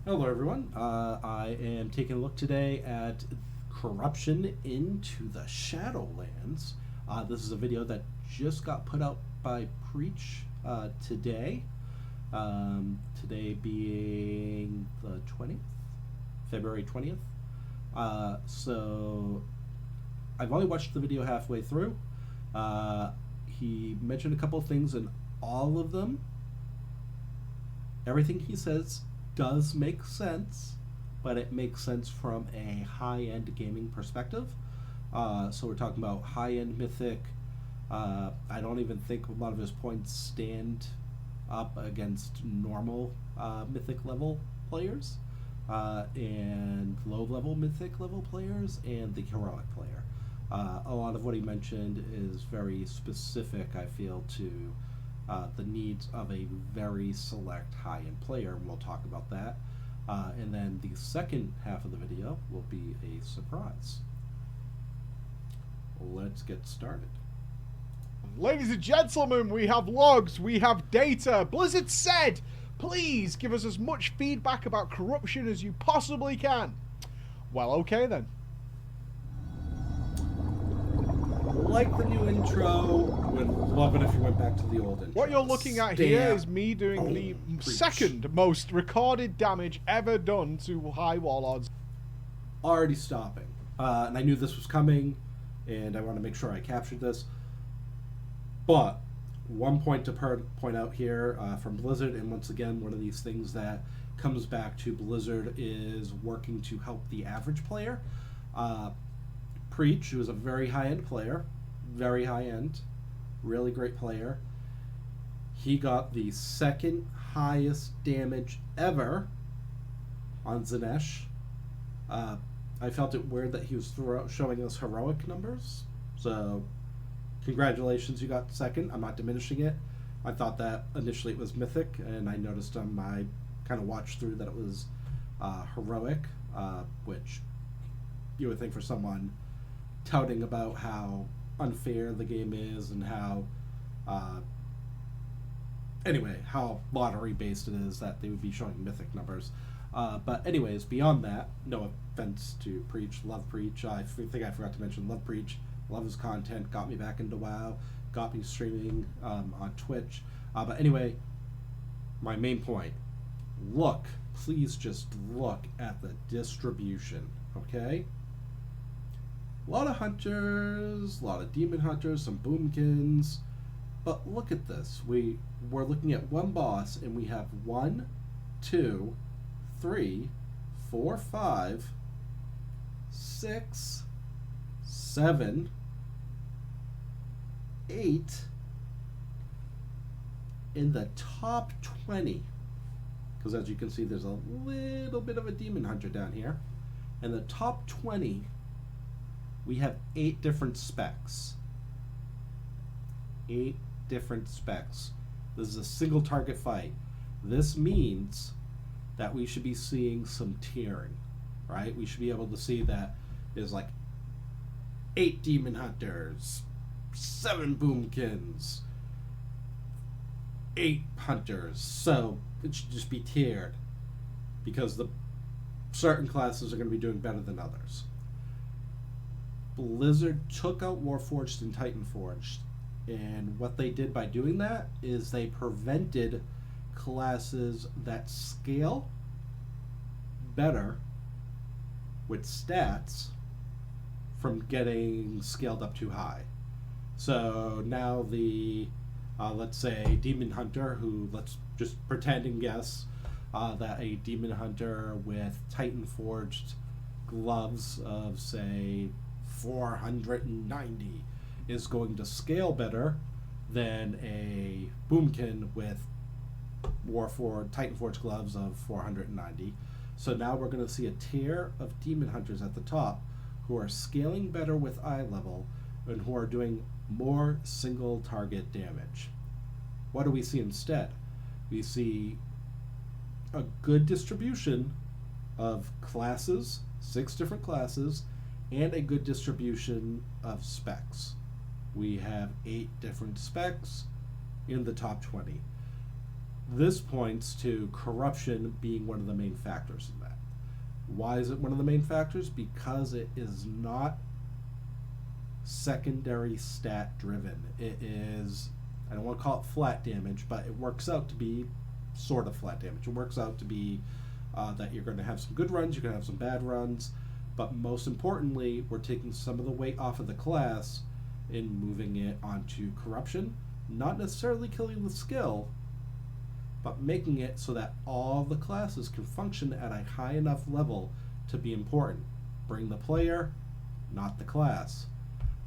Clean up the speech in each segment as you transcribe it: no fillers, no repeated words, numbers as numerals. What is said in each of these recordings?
Hello, everyone. I am taking a look today at corruption into the Shadowlands. This is a video that just got put out by Preach today. Today being the 20th, February 20th. So I've only watched the video halfway through. He mentioned a couple of things, and all of them, everything he says does make sense, but it makes sense from a high-end gaming perspective. So we're talking about high-end Mythic. I don't even think a lot of his points stand up against normal Mythic level players and low-level Mythic level players and the Heroic player. A lot of what he mentioned is very specific, I feel, to the needs of a very select high-end player, and we'll talk about that. And then the second half of the video will be a surprise. Let's get started. Ladies and gentlemen, we have logs, we have data. Blizzard said, please give us as much feedback about corruption as you possibly can. Well, okay then. Like the new intro, would love it if you went back to the old intro. What you're looking at here is me doing the second most recorded damage ever done to high warlords. Already stopping. And I knew this was coming, and I want to make sure I captured this. But one point to point out here from Blizzard, and once again, one of these things that comes back to Blizzard is working to help the average player. Preach, who is a very high-end player, very high-end, really great player. He got the second highest damage ever on Zanesh. I felt it weird that he was showing us heroic numbers, so congratulations, you got second. I'm not diminishing it. I thought that initially it was mythic, and I noticed on my kind of watch through that it was heroic, which you would think for someone touting about how unfair the game is and how how lottery based it is, that they would be showing mythic numbers. But anyways, beyond that, no offense to Preach, love Preach. I think I forgot to mention love Preach, love his content, got me back into WoW, got me streaming on Twitch. But anyway, my main point, please just look at the distribution, okay? A lot of hunters, a lot of demon hunters, some boomkins, but look at this. We're looking at one boss, and we have 1, 2, 3, 4, 5, 6, 7, 8 in the top 20. Because as you can see, there's a little bit of a demon hunter down here. In the top 20, we have 8 different specs. 8 different specs. This is a single target fight. This means that we should be seeing some tiering, right? We should be able to see that there's like 8 demon hunters, 7 boomkins, 8 hunters. So it should just be tiered, because the certain classes are going to be doing better than others. Blizzard took out Warforged and Titanforged, and what they did by doing that is they prevented classes that scale better with stats from getting scaled up too high. So now the let's say Demon Hunter, who, let's just pretend and guess that a Demon Hunter with Titanforged gloves of, say, 490 is going to scale better than a boomkin with Titanforged gloves of 490. So now we're going to see a tier of demon hunters at the top who are scaling better with eye level and who are doing more single target damage. What do we see instead? We see a good distribution of classes, 6 different classes, and a good distribution of specs. We have 8 different specs in the top 20. This points to corruption being one of the main factors in that. Why is it one of the main factors? Because it is not secondary stat driven. It is, I don't want to call it flat damage, but it works out to be sort of flat damage. It works out to be that you're going to have some good runs, you're going to have some bad runs, but most importantly, we're taking some of the weight off of the class in moving it onto corruption, not necessarily killing the skill, but making it so that all the classes can function at a high enough level to be important. Bring the player, not the class.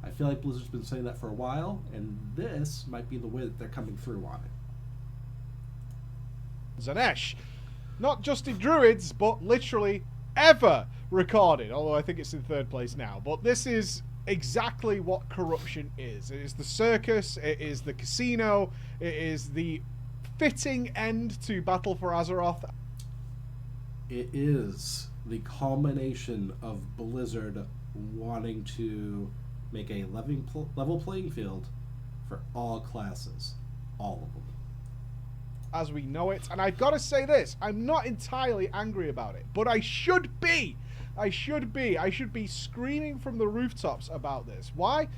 I feel like Blizzard's been saying that for a while, and this might be the way that they're coming through on it. Zanesh, not just in Druids, but literally ever recorded, although I think it's in third place now. But this is exactly what corruption is. It is the circus, it is the casino, it is the fitting end to Battle for Azeroth. It is the culmination of Blizzard wanting to make a level playing field for all classes. All of them. As we know it. And I've got to say this, I'm not entirely angry about it, but I should be. I should be screaming from the rooftops about this. Why?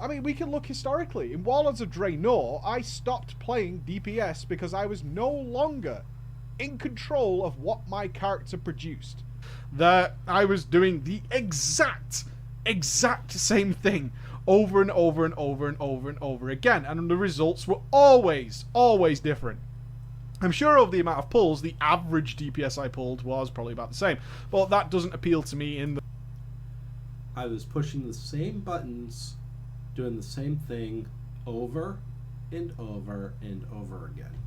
I mean, we can look historically. In Warlords of Draenor, I stopped playing DPS because I was no longer in control of what my character produced. That I was doing the exact same thing over and over and over and over and over again, and the results were always different. I'm sure of the amount of pulls, the average DPS I pulled was probably about the same, but that doesn't appeal to me in the... I was pushing the same buttons, doing the same thing over and over and over again.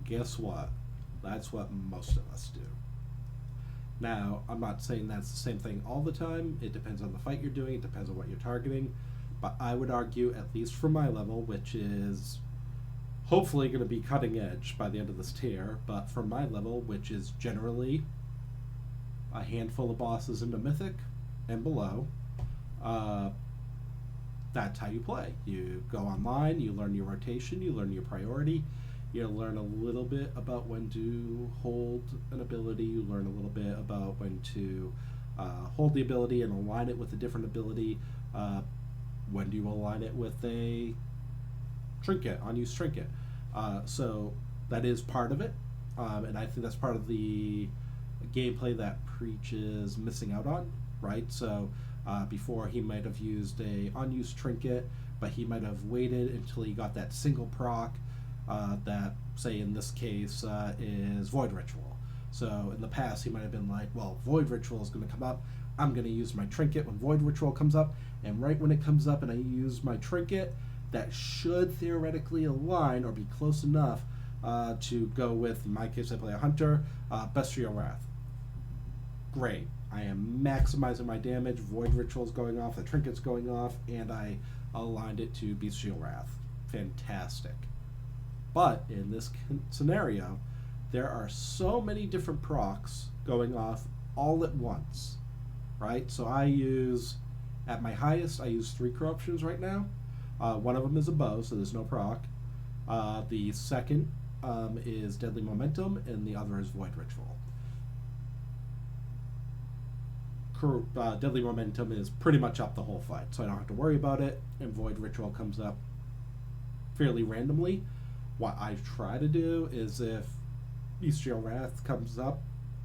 Guess what? That's what most of us do. Now, I'm not saying that's the same thing all the time. It depends on the fight you're doing. It depends on what you're targeting. But I would argue, at least for my level, which is hopefully going to be cutting edge by the end of this tier, but for my level, which is generally a handful of bosses into Mythic and below, that's how you play. You go online, you learn your rotation, you learn your priority, you learn a little bit about when to hold an ability, you learn a little bit about when to hold the ability and align it with a different ability. When do you align it with a trinket, unused trinket? So that is part of it, and I think that's part of the gameplay that Preach is missing out on, right? So before he might have used a unused trinket, but he might have waited until he got that single proc that, say in this case, is Void Ritual. So in the past he might have been like, well, Void Ritual is going to come up, I'm going to use my trinket when Void Ritual comes up, and right when it comes up and I use my trinket, that should theoretically align or be close enough to go with, in my case I play a Hunter, Bestial Wrath. Great. I am maximizing my damage, Void Ritual's going off, the trinket's going off, and I aligned it to Bestial Wrath. Fantastic. But in this scenario, there are so many different procs going off all at once, right? So I use, at my highest, I use 3 corruptions right now. One of them is a bow, so there's no proc. The second is Deadly Momentum, and the other is Void Ritual. Deadly Momentum is pretty much up the whole fight, so I don't have to worry about it, and Void Ritual comes up fairly randomly. What I try to do is, if Bestial Wrath comes up,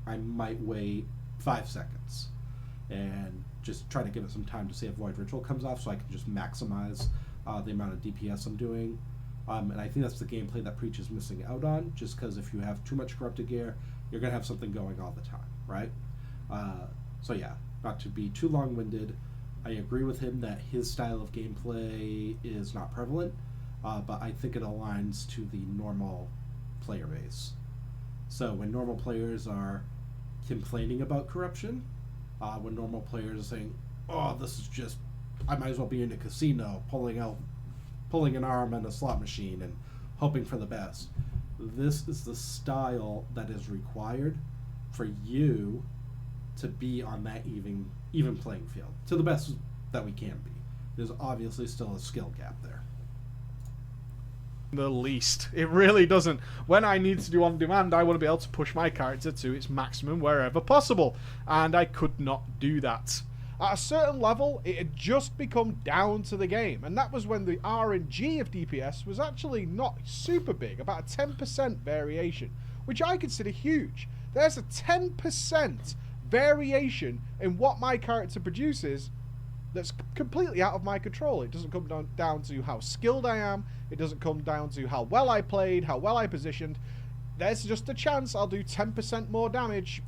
I might wait 5 seconds and just try to give it some time to see if Void Ritual comes off, so I can just maximize the amount of DPS I'm doing. And I think that's the gameplay that Preach is missing out on, just because if you have too much corrupted gear, you're going to have something going all the time, right? So yeah, not to be too long-winded, I agree with him that his style of gameplay is not prevalent, but I think it aligns to the normal player base. So when normal players are complaining about corruption, when normal players are saying, oh, this is just, I might as well be in a casino pulling an arm and a slot machine and hoping for the best. This is the style that is required for you to be on that even playing field, to the best that we can be. There's obviously still a skill gap there. the least. It really doesn't. When I need to do on demand, I want to be able to push my character to its maximum wherever possible, and I could not do that. At a certain level, it had just become down to the game, and that was when the RNG of DPS was actually not super big, about a 10% variation, which I consider huge. There's a 10% variation in what my character produces that's completely out of my control. It doesn't come down to how skilled I am. It doesn't come down to how well I played, how well I positioned. There's just a chance I'll do 10% more damage.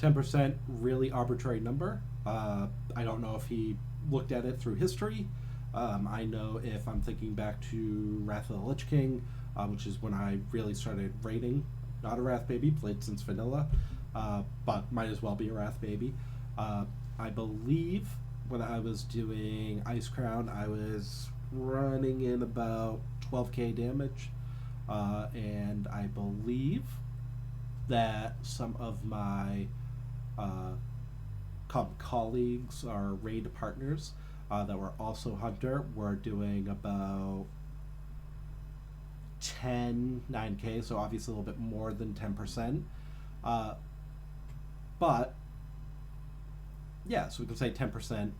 10%, really arbitrary number. I don't know if he looked at it through history. I know if I'm thinking back to Wrath of the Lich King, which is when I really started raiding. Not a Wrath baby, played since vanilla, but might as well be a Wrath baby. I believe when I was doing Ice Crown, I was running in about 12k damage, and I believe that some of my colleagues or raid partners that were also Hunter were doing about 9k, so obviously a little bit more than 10%. But yeah, so we can say 10%.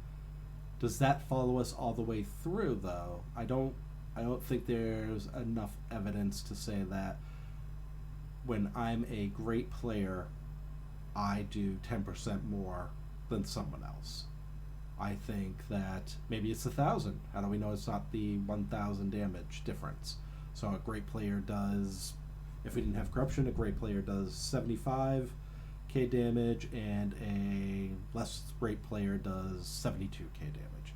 Does that follow us all the way through, though? I don't think there's enough evidence to say that when I'm a great player, I do 10% more than someone else. I think that maybe it's 1,000. How do we know it's not the 1,000 damage difference? So a great player does, if we didn't have corruption, a great player does 75k damage, and a less great player does 72k damage.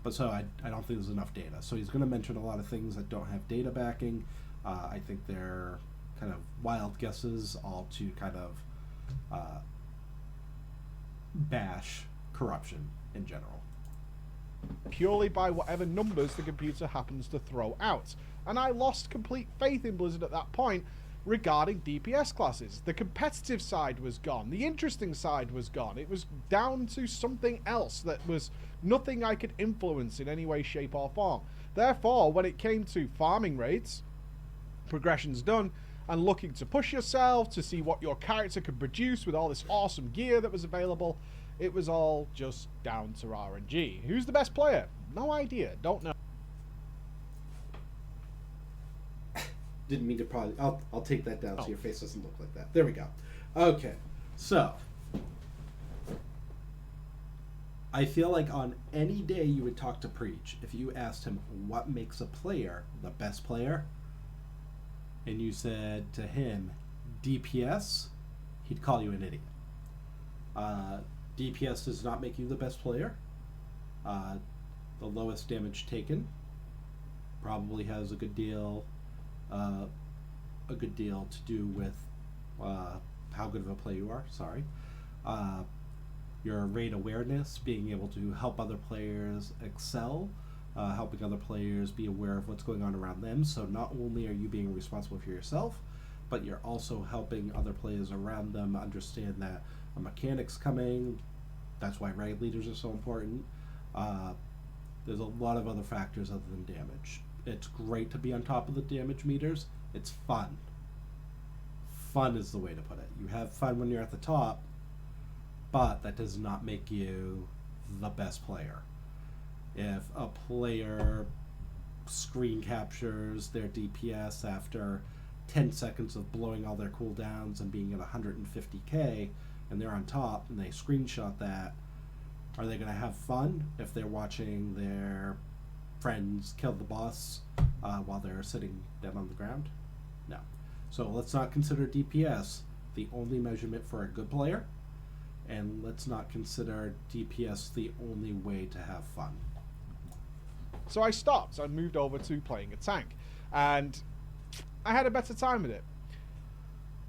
But so I don't think there's enough data. So he's going to mention a lot of things that don't have data backing. I think they're kind of wild guesses, all to kind of bash corruption in general. Purely by whatever numbers the computer happens to throw out. And I lost complete faith in Blizzard at that point regarding DPS classes. The competitive side was gone. The interesting side was gone. It was down to something else that was nothing I could influence in any way, shape, or form. Therefore, when it came to farming rates, progressions done, and looking to push yourself to see what your character could produce with all this awesome gear that was available, it was all just down to RNG. Who's the best player? No idea. Don't know. Didn't mean to probably... I'll take that down so your face doesn't look like that. There we go. Okay. So, I feel like on any day you would talk to Preach, if you asked him what makes a player the best player, and you said to him DPS, he'd call you an idiot. DPS does not make you the best player. The lowest damage taken probably has a good deal to do with how good of a player you are. Sorry. Your raid awareness, being able to help other players excel, helping other players be aware of what's going on around them. So not only are you being responsible for yourself, but you're also helping other players around them understand that a mechanic's coming. That's why raid leaders are so important. There's a lot of other factors other than damage. It's great to be on top of the damage meters. It's fun. Fun is the way to put it. You have fun when you're at the top, but that does not make you the best player. If a player screen captures their DPS after 10 seconds of blowing all their cooldowns and being at 150k, and they're on top and they screenshot that, are they going to have fun if they're watching their friends kill the boss while they're sitting dead on the ground? No. So let's not consider DPS the only measurement for a good player, and let's not consider DPS the only way to have fun. So I stopped. I moved over to playing a tank, and I had a better time with it.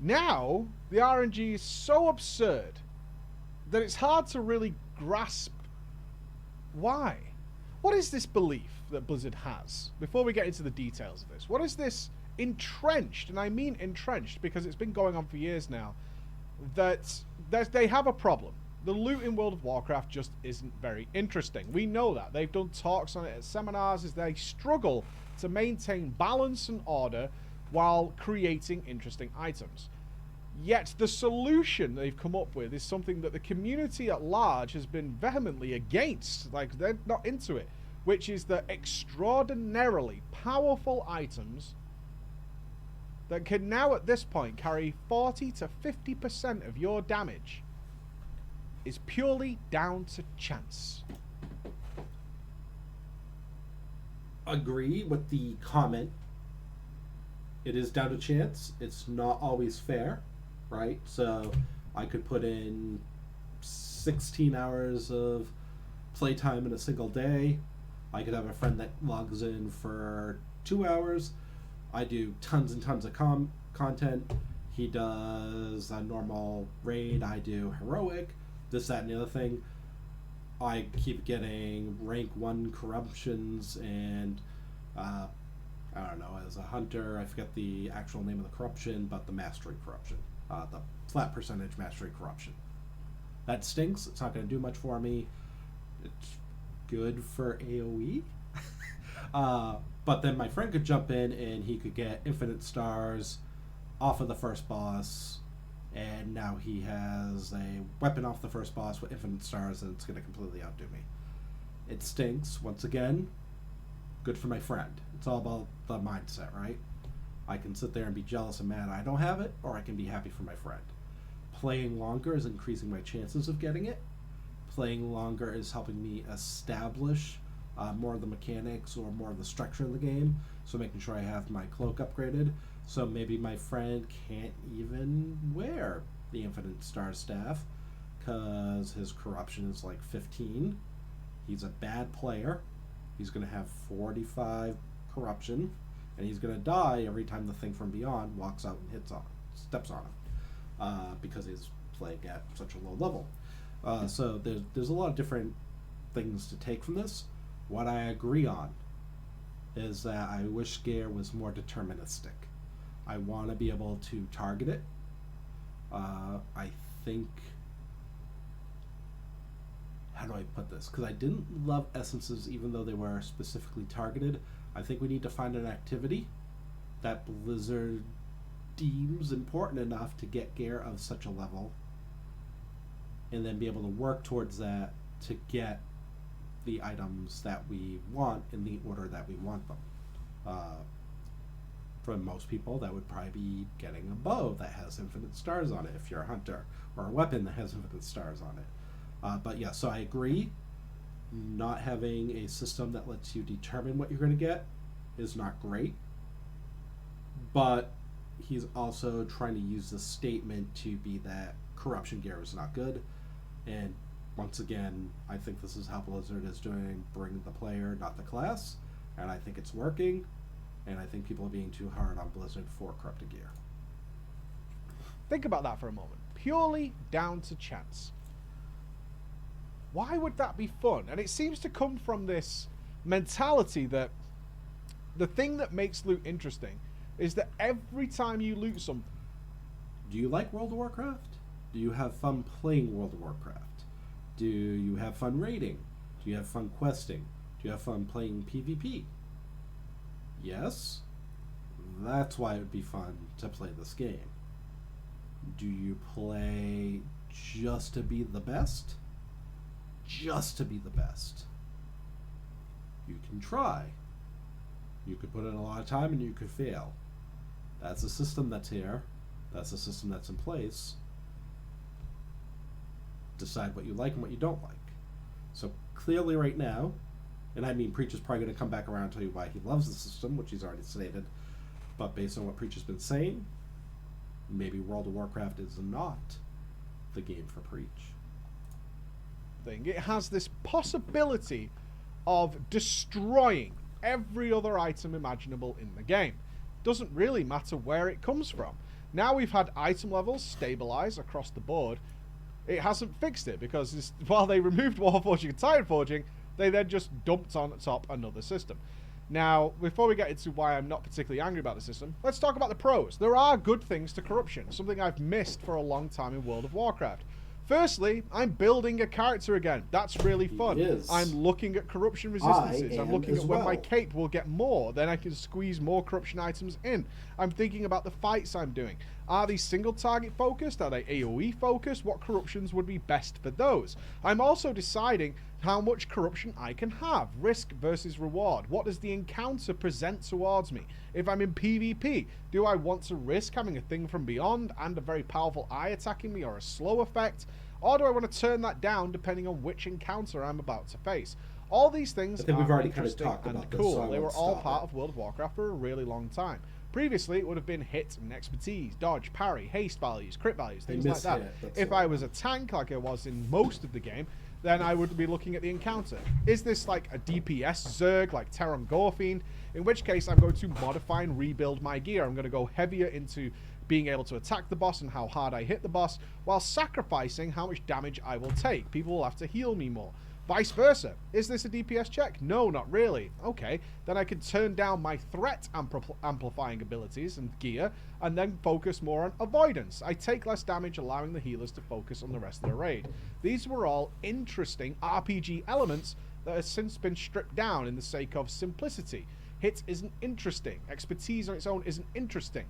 Now, the RNG is so absurd that it's hard to really grasp why. What is this belief that Blizzard has? Before we get into the details of this, what is this entrenched, and I mean entrenched because it's been going on for years now, that they have a problem. the loot in World of Warcraft just isn't very interesting. We know that. They've done talks on it at seminars as they struggle to maintain balance and order while creating interesting items. Yet the solution they've come up with is something that the community at large has been vehemently against. Like, they're not into it. Which is the extraordinarily powerful items that can now at this point carry 40 to 50% of your damage is purely down to chance. Agree with the comment. It is down to chance. It's not always fair, right? So I could put in 16 hours of playtime in a single day. I could have a friend that logs in for 2 hours. I do tons and tons of content. He does a normal raid. I do heroic, this, that, and the other thing. I keep getting rank 1 corruptions and, I don't know, as a hunter, I forget the actual name of the corruption, but the mastery corruption. The flat percentage mastery corruption. That stinks. It's not going to do much for me. It's good for AoE. But then my friend could jump in and he could get infinite stars off of the first boss, and now he has a weapon off the first boss with infinite stars, and it's going to completely outdo me. It stinks. Once again, good for my friend. It's all about the mindset, right? I can sit there and be jealous and mad I don't have it, or I can be happy for my friend. Playing longer is increasing my chances of getting it. Playing longer is helping me establish more of the mechanics or more of the structure of the game, so making sure I have my cloak upgraded, so maybe my friend can't even wear the infinite star staff because his corruption is like 15. He's a bad player. He's going to have 45 corruption, and he's going to die every time the thing from beyond walks out and steps on him, because he's playing at such a low level. So there's a lot of different things to take from this. What I agree on is that I wish Gear was more deterministic. I want to be able to target it. I think... How do I put this? Because I didn't love essences even though they were specifically targeted. I think we need to find an activity that Blizzard deems important enough to get Gear of such a level, and then be able to work towards that to get the items that we want in the order that we want them. For most people, that would probably be getting a bow that has infinite stars on it if you're a hunter, or a weapon that has infinite stars on it. But yeah, so I agree. Not having a system that lets you determine what you're going to get is not great. But he's also trying to use the statement to be that corruption gear is not good. And once again, I think this is how Blizzard is doing, bring the player, not the class. And I think it's working. And I think people are being too hard on Blizzard for corrupted gear. Think about that for a moment. Purely down to chance. Why would that be fun? And it seems to come from this mentality that the thing that makes loot interesting is that every time you loot something... Do you like World of Warcraft? Do you have fun playing World of Warcraft? Do you have fun raiding? Do you have fun questing? Do you have fun playing PvP? Yes? That's why it would be fun to play this game. Do you play just to be the best? Just to be the best. You can try. You could put in a lot of time and you could fail. That's a system that's here. That's a system that's in place. Decide what you like and what you don't like. So clearly right now, and I mean Preach is probably going to come back around and tell you why he loves the system, which he's already stated, but based on what Preach has been saying, maybe World of Warcraft is not the game for Preach. It has this possibility of destroying every other item imaginable in the game. Doesn't really matter where it comes from. Now we've had item levels stabilize across the board. It hasn't fixed it because while they removed Warforging and Titan Forging, they then just dumped on top another system. Now, before we get into why I'm not particularly angry about the system, let's talk about the pros. There are good things to corruption, something I've missed for a long time in World of Warcraft. Firstly, I'm building a character again. That's really fun. He is. I'm looking at corruption resistances. I'm am looking as at when my well. cape will get more. Then I can squeeze more corruption items in. I'm thinking about the fights I'm doing. Are these single target focused? Are they AoE focused? What corruptions would be best for those? I'm also deciding how much corruption I can have. Risk versus reward. What does the encounter present towards me? If I'm in PvP, do I want to risk having a thing from beyond and a very powerful eye attacking me or a slow effect? Or do I want to turn that down depending on which encounter I'm about to face? All these things I think are we've already kind of interesting talked and about this, cool. so I They were won't all stop part it. of World of Warcraft for a really long time. Previously, it would have been hit and expertise, dodge, parry, haste values, crit values, things like that. If I was a tank like I was in most of the game, then I would be looking at the encounter. Is this like a DPS Zerg, like Terran Gorfiend? In which case, I'm going to modify and rebuild my gear. I'm going to go heavier into being able to attack the boss and how hard I hit the boss, while sacrificing how much damage I will take. People will have to heal me more. Vice versa. Is this a DPS check? No, not really. Okay, then I can turn down my threat amplifying abilities and gear, and then focus more on avoidance. I take less damage, allowing the healers to focus on the rest of the raid. These were all interesting RPG elements that have since been stripped down in the sake of simplicity. Hit isn't interesting. Expertise on its own isn't interesting.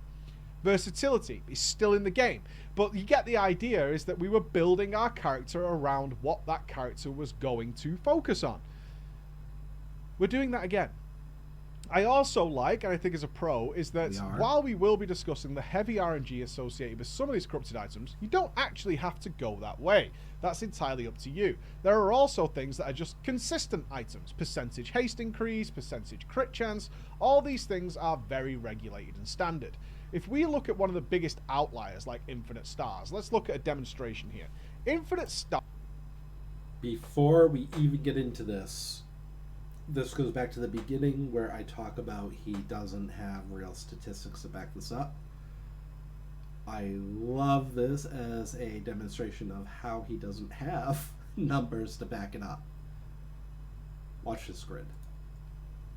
Versatility is still in the game, but you get the idea is that we were building our character around what that character was going to focus on. We're doing that again. I also like, and I think as a pro, is that while we will be discussing the heavy RNG associated with some of these corrupted items, you don't actually have to go that way. That's entirely up to you. There are also things that are just consistent items. Percentage haste increase, percentage crit chance, all these things are very regulated and standard. If we look at one of the biggest outliers like Infinite Stars, let's look at a demonstration here. Infinite Stars... Before we even get into this goes back to the beginning where I talk about he doesn't have real statistics to back this up. I love this as a demonstration of how he doesn't have numbers to back it up. Watch this grid.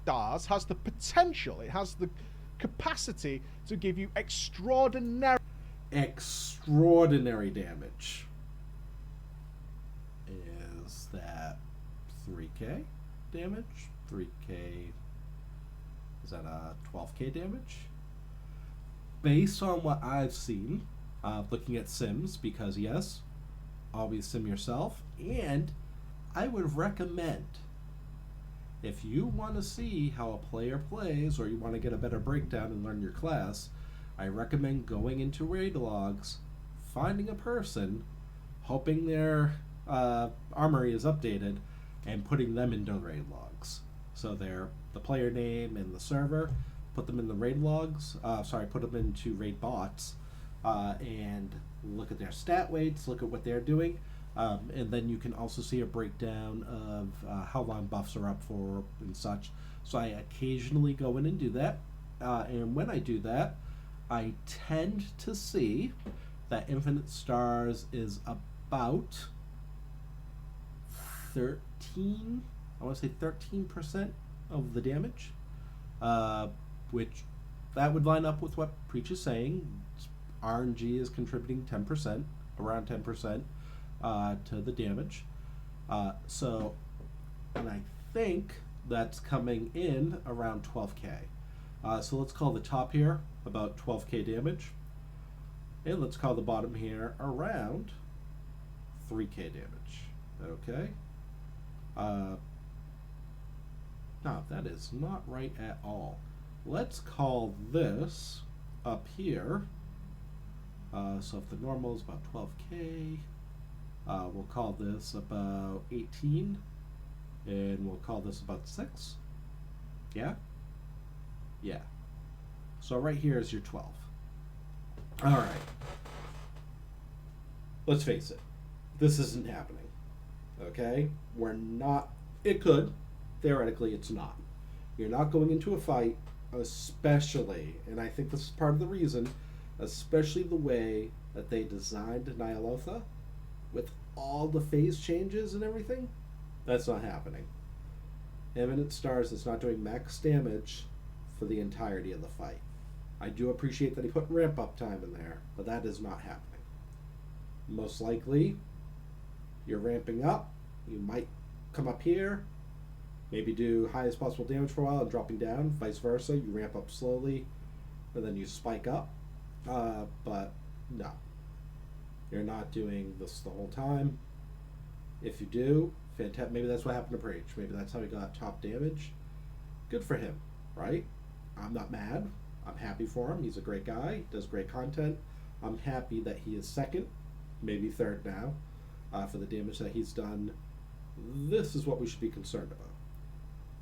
Stars has the potential, it has the capacity to give you extraordinary damage. Is that 3k damage? 3k, is that a 12k damage? Based on what I've seen, looking at sims, because yes, always sim yourself, and I would recommend, if you want to see how a player plays or you want to get a better breakdown and learn your class, I recommend going into raid logs, finding a person, hoping their armory is updated, and putting them into raid logs. So they're the player name and the server, put them in the raid logs, put them into raid bots, and look at their stat weights, look at what they're doing. And then you can also see a breakdown of how long buffs are up for and such. So I occasionally go in and do that. And when I do that, I tend to see that Infinite Stars is about 13, I want to say 13% of the damage. Which that would line up with what Preach is saying. RNG is contributing 10%, around 10%. To the damage. And I think that's coming in around 12k. So let's call the top here about 12k damage. And let's call the bottom here around 3k damage. Okay? No, that is not right at all. Let's call this up here. So if the normal is about 12k, we'll call this about 18, and we'll call this about 6. Yeah? Yeah. So right here is your 12. Alright. Let's face it. This isn't happening. Okay? We're not... It could. Theoretically, it's not. You're not going into a fight, especially, and I think this is part of the reason, especially the way that they designed Nyalotha, with all the phase changes and everything. That's not happening. Infinite Stars is not doing max damage for the entirety of the fight. I do appreciate that he put ramp up time in there, but that is not happening. Most likely, you're ramping up. You might come up here, maybe do highest possible damage for a while and dropping down. Vice versa, you ramp up slowly, and then you spike up. But no, you're not doing this the whole time. If you do, fantastic. Maybe that's what happened to Preach. Maybe that's how he got top damage. Good for him, right? I'm not mad. I'm happy for him. He's a great guy. Does great content. I'm happy that he is second, maybe third now, for the damage that he's done. This is what we should be concerned about.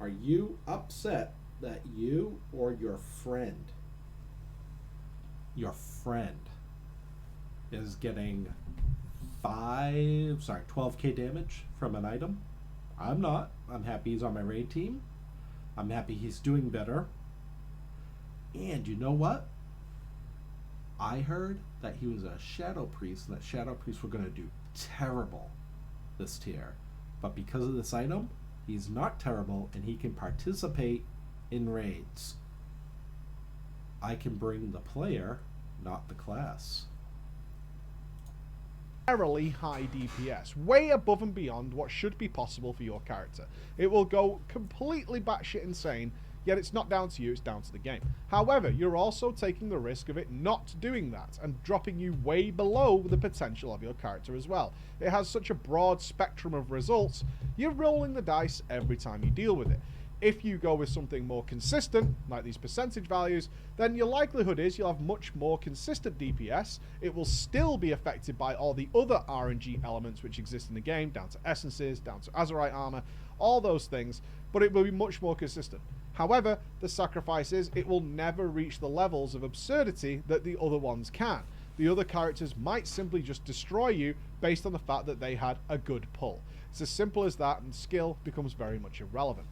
Are you upset that you or your friend is getting 12k damage from an item? I'm not. I'm happy he's on my raid team. I'm happy he's doing better. And you know what? I heard that he was a Shadow Priest and that Shadow Priests were going to do terrible this tier. But because of this item, he's not terrible and he can participate in raids. I can bring the player, not the class. Fairly high DPS, way above and beyond what should be possible for your character. It will go completely batshit insane, yet it's not down to you, it's down to the game. However, you're also taking the risk of it not doing that and dropping you way below the potential of your character as well. It has such a broad spectrum of results, you're rolling the dice every time you deal with it. If you go with something more consistent, like these percentage values, then your likelihood is you'll have much more consistent DPS. It will still be affected by all the other RNG elements which exist in the game, down to essences, down to Azerite armor, all those things, but it will be much more consistent. However, the sacrifice is it will never reach the levels of absurdity that the other ones can. The other characters might simply just destroy you based on the fact that they had a good pull. It's as simple as that, and skill becomes very much irrelevant.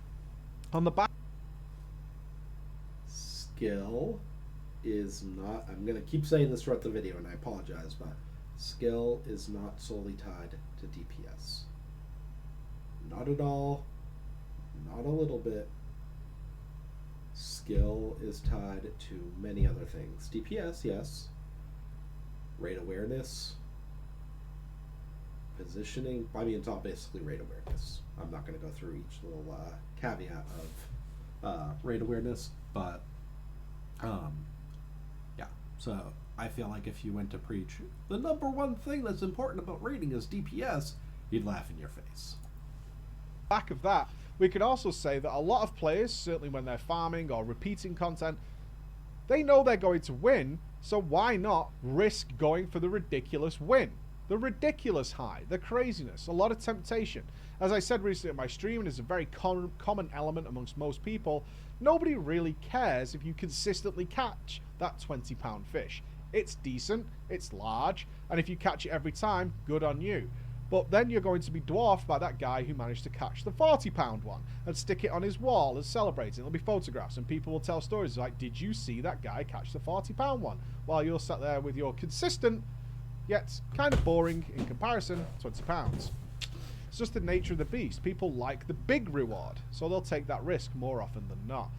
On the back, skill is not, I'm going to keep saying this throughout the video and I apologize, but skill is not solely tied to DPS. Not at all, not a little bit. Skill is tied to many other things. DPS, yes. Raid awareness. Positioning. I mean, it's all basically raid awareness. I'm not going to go through each little caveat of raid awareness, but yeah. So I feel like if you went to Preach, the number one thing that's important about raiding is DPS, he'd laugh in your face. Back of that, we could also say that a lot of players, certainly when they're farming or repeating content, they know they're going to win, so why not risk going for the ridiculous win? The ridiculous high, the craziness, a lot of temptation. As I said recently at my stream, and it's a very common element amongst most people, nobody really cares if you consistently catch that £20 fish. It's decent, it's large, and if you catch it every time, good on you. But then you're going to be dwarfed by that guy who managed to catch the £40 one and stick it on his wall and celebrate it. There'll be photographs and people will tell stories like, did you see that guy catch the £40 one? While you're sat there with your consistent, yet kind of boring in comparison, £20. It's just the nature of the beast. People like the big reward, so they'll take that risk more often than not.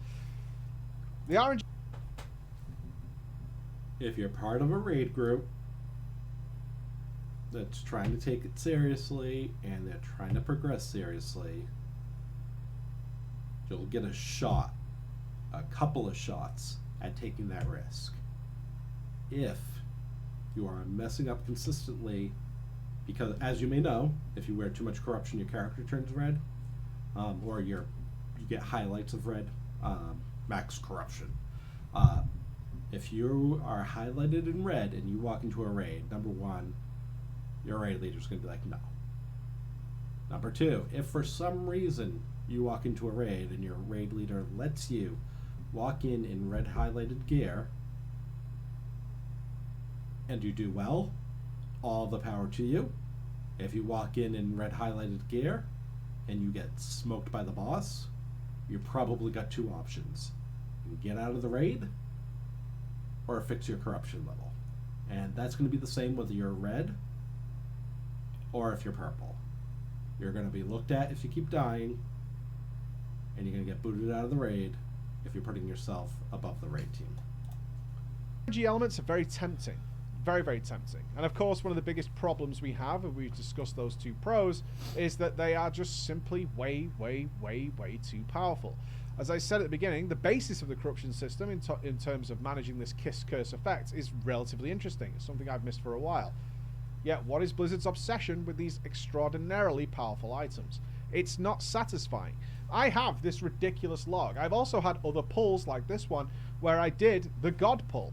The RNG... If you're part of a raid group that's trying to take it seriously and they're trying to progress seriously, you'll get a shot, a couple of shots at taking that risk. If you are messing up consistently, because as you may know, if you wear too much corruption, your character turns red, or you get highlights of red, max corruption. If you are highlighted in red and you walk into a raid, number one, your raid leader is going to be like, no. Number two, if for some reason you walk into a raid and your raid leader lets you walk in red highlighted gear and you do well, all the power to you. If you walk in red highlighted gear and you get smoked by the boss, you probably got two options. You can get out of the raid or fix your corruption level. And that's going to be the same whether you're red or if you're purple. You're going to be looked at if you keep dying, and you're going to get booted out of the raid if you're putting yourself above the raid team. RNG elements are very tempting. Very, very tempting. And of course, one of the biggest problems we have, and we've discussed those two pros, is that they are just simply way, way, way, way too powerful. As I said at the beginning, the basis of the corruption system in terms of managing this kiss-curse effect is relatively interesting. It's something I've missed for a while. Yet, what is Blizzard's obsession with these extraordinarily powerful items? It's not satisfying. I have this ridiculous log. I've also had other pulls like this one, where I did the God pull.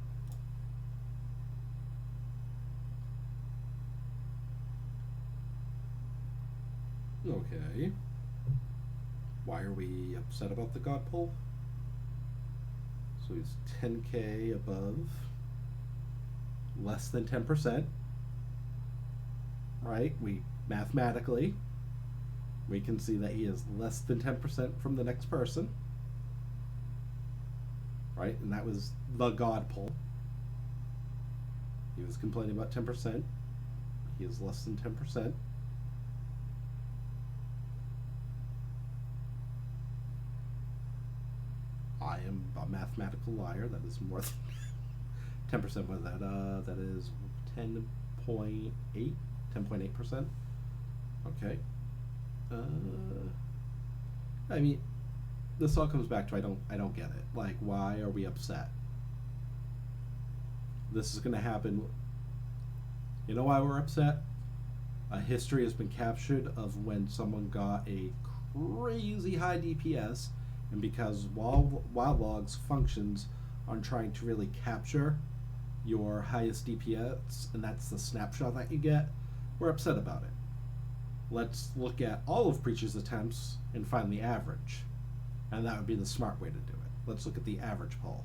Okay. Why are we upset about the God pull? So he's 10k above, less than 10%. Right? We mathematically, we can see that he is less than 10% from the next person. Right? And that was the God pull. He was complaining about 10%. He is less than 10%. I am a mathematical liar. That is more than 10%. What is that? That is 10.8. 10.8%. Okay. I mean, this all comes back to I don't get it. Like, why are we upset? This is going to happen. You know why we're upset? A history has been captured of when someone got a crazy high DPS, and because Wild Logs functions on trying to really capture your highest DPS, and that's the snapshot that you get, we're upset about it. Let's look at all of Preach's attempts and find the average. And that would be the smart way to do it. Let's look at the average poll.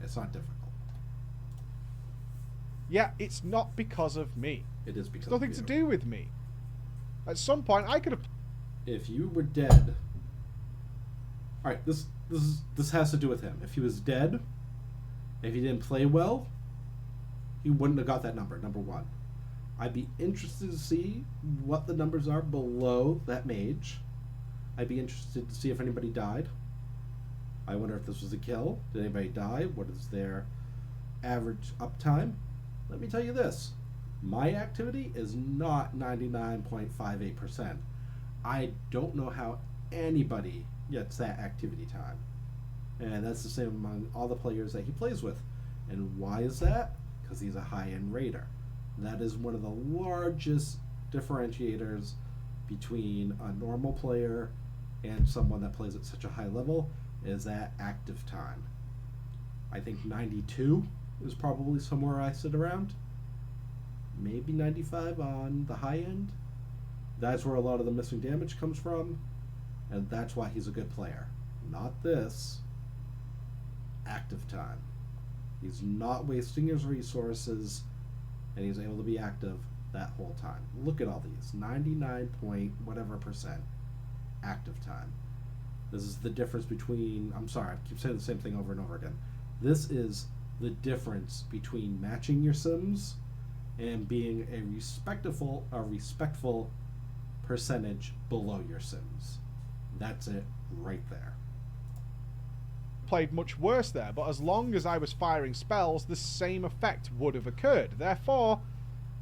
It's not difficult. Yeah, it's not because of me. It is because it's nothing to do with me. At some point, I could have... If you were dead... Alright, this has to do with him. If he was dead, if he didn't play well, he wouldn't have got that number one. I'd be interested to see what the numbers are below that mage. I'd be interested to see if anybody died. I wonder if this was a kill. Did anybody die? What is their average uptime? Let me tell you this. My activity is not 99.58%. I don't know how anybody gets that activity time. And that's the same among all the players that he plays with. And why is that? Because he's a high-end raider. That is one of the largest differentiators between a normal player and someone that plays at such a high level, is that active time. I think 92 is probably somewhere I sit around. Maybe 95 on the high end. That's where a lot of the missing damage comes from, and that's why he's a good player. Not this. Active time. He's not wasting his resources, and he's able to be active that whole time. Look at all these. 99 point whatever percent active time. This is the difference between... I'm sorry, I keep saying the same thing over and over again. This is the difference between matching your sims and being a respectful percentage below your sims. That's it right there. Played much worse there, but as long as I was firing spells, the same effect would have occurred. Therefore,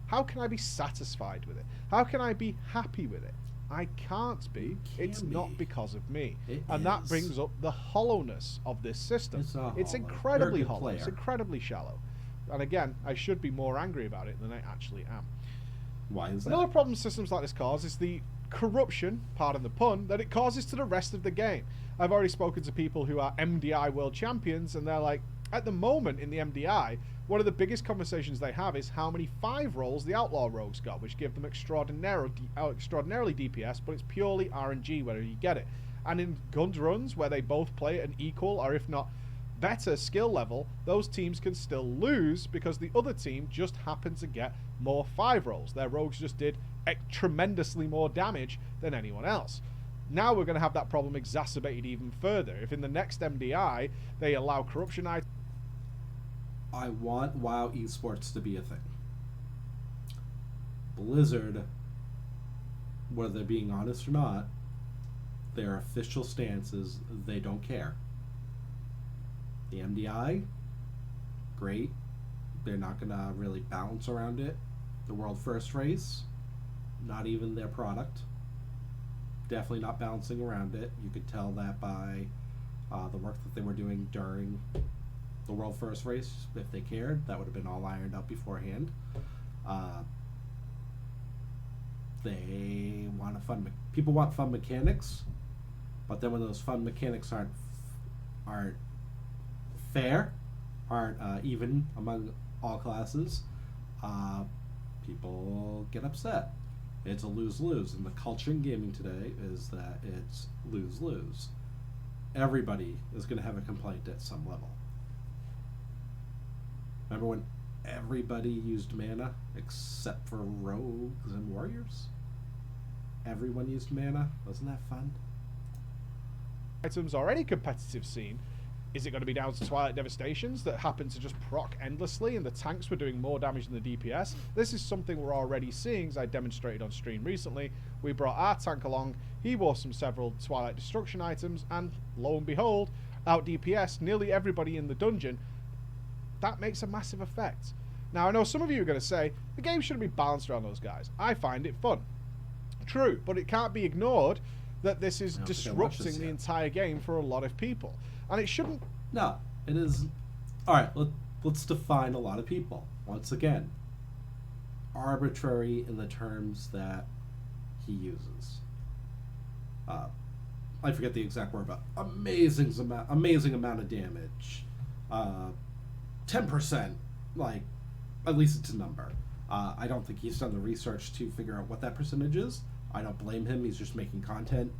how can I be satisfied with it? How can I be happy with it? I can't be. It's not because of me. And that brings up the hollowness of this system. It's incredibly hollow. It's incredibly shallow. And again, I should be more angry about it than I actually am. Why is that? Another problem systems like this cause is the corruption, pardon the pun, that it causes to the rest of the game. I've already spoken to people who are MDI world champions, and they're like, at the moment in the MDI, one of the biggest conversations they have is how many 5 rolls the Outlaw Rogues got, which give them extraordinarily DPS, but it's purely RNG whether you get it. And in Guns runs, where they both play at an equal, or if not better skill level, those teams can still lose because the other team just happened to get more 5 rolls. Their rogues just did tremendously more damage than anyone else. Now we're going to have that problem exacerbated even further. If in the next MDI they allow corruption items... I want WoW esports to be a thing. Blizzard, whether they're being honest or not, their official stance is they don't care. The MDI, great. They're not going to really balance around it. The world first race, not even their product. Definitely not balancing around it. You could tell that by the work that they were doing during the world first race. If they cared, that would have been all ironed out beforehand. They want people want fun mechanics, but then when those fun mechanics aren't fair, aren't even among all classes, people get upset. It's a lose-lose, and the culture in gaming today is that it's lose-lose. Everybody is going to have a complaint at some level. Remember when everybody used mana except for rogues and warriors? Everyone used mana. Wasn't that fun? Items already competitive scene. Is it going to be down to Twilight Devastations that happen to just proc endlessly and the tanks were doing more damage than the DPS? This is something we're already seeing, as I demonstrated on stream recently. We brought our tank along, he wore several Twilight Destruction items, and lo and behold, out DPS nearly everybody in the dungeon. That makes a massive effect. Now, I know some of you are going to say, the game shouldn't be balanced around those guys. I find it fun. True, but it can't be ignored that this is disrupting the entire game for a lot of people. And it shouldn't... No, it is... Alright, let's define a lot of people. Once again, arbitrary in the terms that he uses. I forget the exact word, but amazing amount of damage. 10%, like, at least it's a number. I don't think he's done the research to figure out what that percentage is. I don't blame him, he's just making content.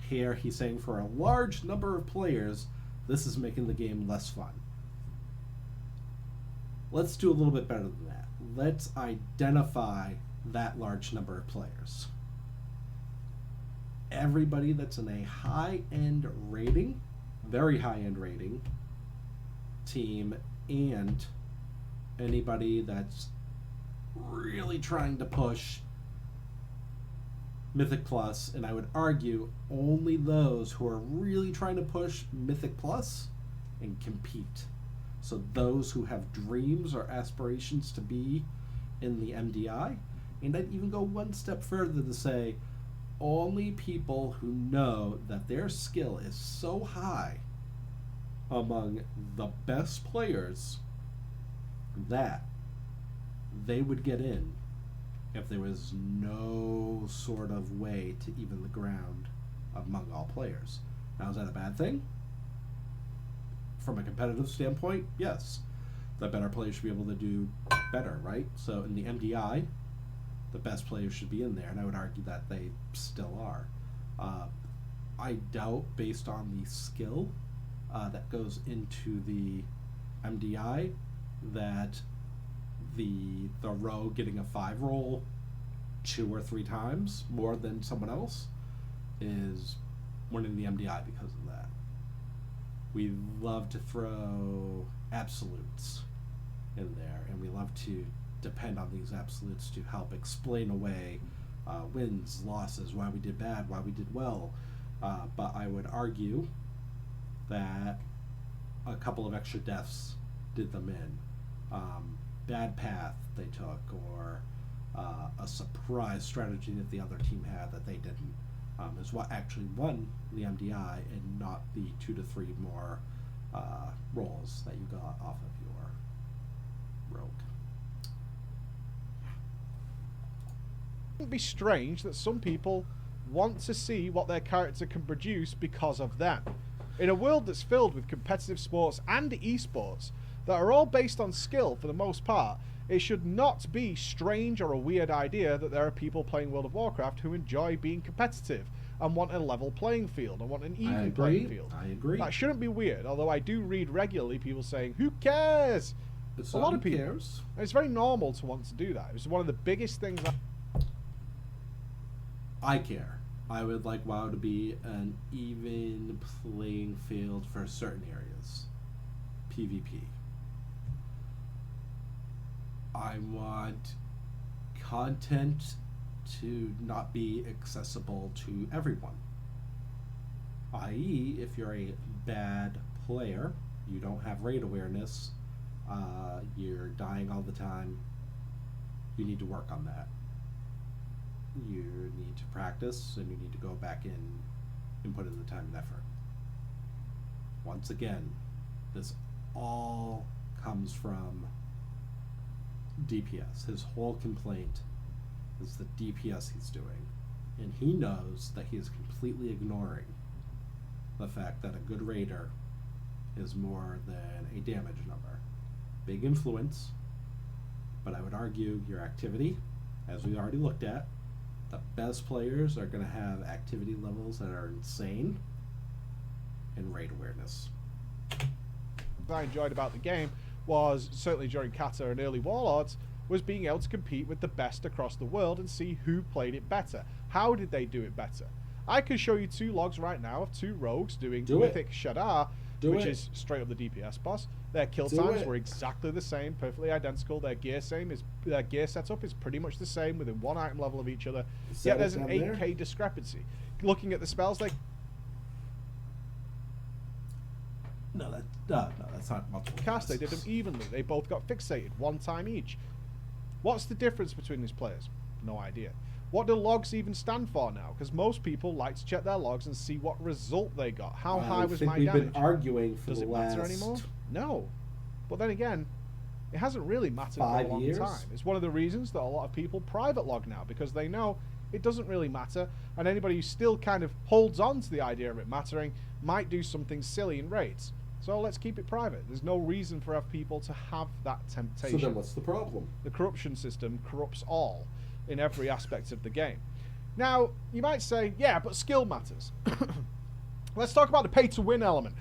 Here he's saying for a large number of players, this is making the game less fun. Let's do a little bit better than that. Let's identify that large number of players. Everybody that's in a high-end rating, very high-end rating team, and anybody that's really trying to push Mythic Plus, and I would argue only those who are really trying to push Mythic Plus and compete. So those who have dreams or aspirations to be in the MDI, and I'd even go one step further to say only people who know that their skill is so high among the best players that they would get in if there was no sort of way to even the ground among all players. Now, is that a bad thing? From a competitive standpoint, yes. The better players should be able to do better, right? So in the MDI, the best players should be in there, and I would argue that they still are. I doubt, based on the skill that goes into the MDI, that the rogue getting a 5 roll 2 or 3 times more than someone else is winning the MDI because of that. We love to throw absolutes in there, and we love to depend on these absolutes to help explain away wins, losses, why we did bad, why we did well. But I would argue that a couple of extra deaths did them in. Bad path they took, or a surprise strategy that the other team had that they didn't, is what actually won the MDI, and not the 2 to 3 more rolls that you got off of your rogue. It would be strange that some people want to see what their character can produce because of that. In a world that's filled with competitive sports and esports that are all based on skill for the most part, it should not be strange or a weird idea that there are people playing World of Warcraft who enjoy being competitive and want a level playing field and want an even playing field. I agree. That shouldn't be weird, although I do read regularly people saying, who cares? It's a lot of people. Cares. And it's very normal to want to do that. It's one of the biggest things I care. I would like WoW to be an even playing field for certain areas. PvP. I want content to not be accessible to everyone. I.e., if you're a bad player, you don't have raid awareness, You're dying all the time. You need to work on that. You need to practice, and you need to go back in and put in the time and effort. Once again, this all comes from DPS. His whole complaint is the DPS he's doing. And he knows that he is completely ignoring the fact that a good raider is more than a damage number. Big influence, but I would argue your activity, as we already looked at, the best players are going to have activity levels that are insane and raid awareness. What I enjoyed about the game was, certainly during Kata and early Warlords, was being able to compete with the best across the world and see who played it better. How did they do it better? I can show you 2 logs right now of 2 rogues doing Mythic Shadar, which is straight up the DPS boss. Their kill times were exactly the same, perfectly identical. Their gear setup is pretty much the same, within 1 item level of each other. Yet there's an 8k discrepancy. Looking at the spells, like... No, that's not multiple. Cast, they did them evenly. They both got fixated 1 time each. What's the difference between these players? No idea. What do logs even stand for now? Because most people like to check their logs and see what result they got. How high was my damage? We've been arguing for Does it matter anymore? No. But then again, it hasn't really mattered for a long time. It's one of the reasons that a lot of people private log now, because they know it doesn't really matter, and anybody who still kind of holds on to the idea of it mattering might do something silly in raids. So let's keep it private. There's no reason for people to have that temptation. So then what's the problem? The corruption system corrupts all in every aspect of the game. Now, you might say, yeah, but skill matters. Let's talk about the pay-to-win element.